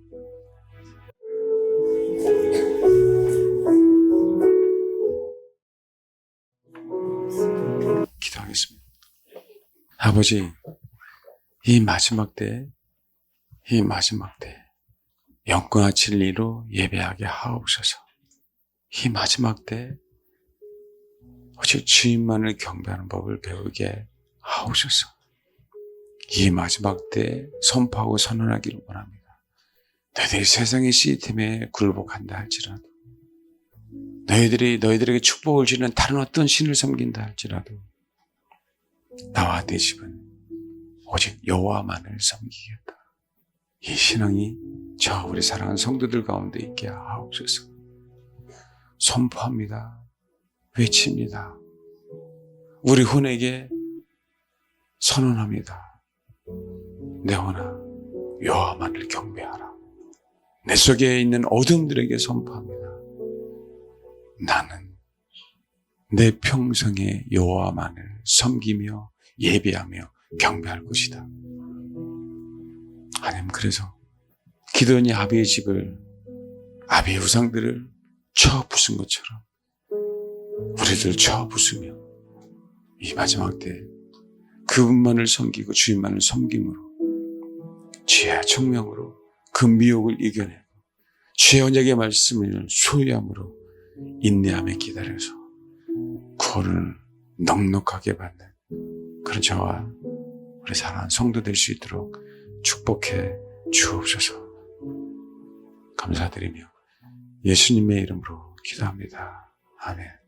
기도하겠습니다. 아버지, 이 마지막 때 영광과 진리로 예배하게 하옵소서. 이 마지막 때 오직 주님만을 경배하는 법을 배우게 하옵소서. 이 마지막 때 선포하고 선언하기를 원합니다. 너희들이 세상의 시스템에 굴복한다 할지라도, 너희들에게 축복을 주는 다른 어떤 신을 섬긴다 할지라도 나와 내 집은 오직 여호와만을 섬기겠다. 이 신앙이 저 우리 사랑하는 성도들 가운데 있게 하옵소서. 선포합니다. 외칩니다. 우리 혼에게 선언합니다. 내 혼아, 여호와만을 경배하라. 내 속에 있는 어둠들에게 선포합니다. 나는 내 평생에 여호와만을 섬기며 예배하며 경배할 것이다. 하나님, 그래서 기드온이 아비의 집을, 아비의 우상들을 쳐 부순 것처럼 우리들 쳐 부수며 이 마지막 때 그분만을 섬기고 주님만을 섬김으로 지혜와 총명으로 그 미혹을 이겨내고 주의 언약의 말씀을 소유함으로 인내하며 기다려서 구원을 넉넉하게 받는 그런 저와 우리 사랑하는 성도 될 수 있도록 축복해 주옵소서. 감사드리며 예수님의 이름으로 기도합니다. 아멘.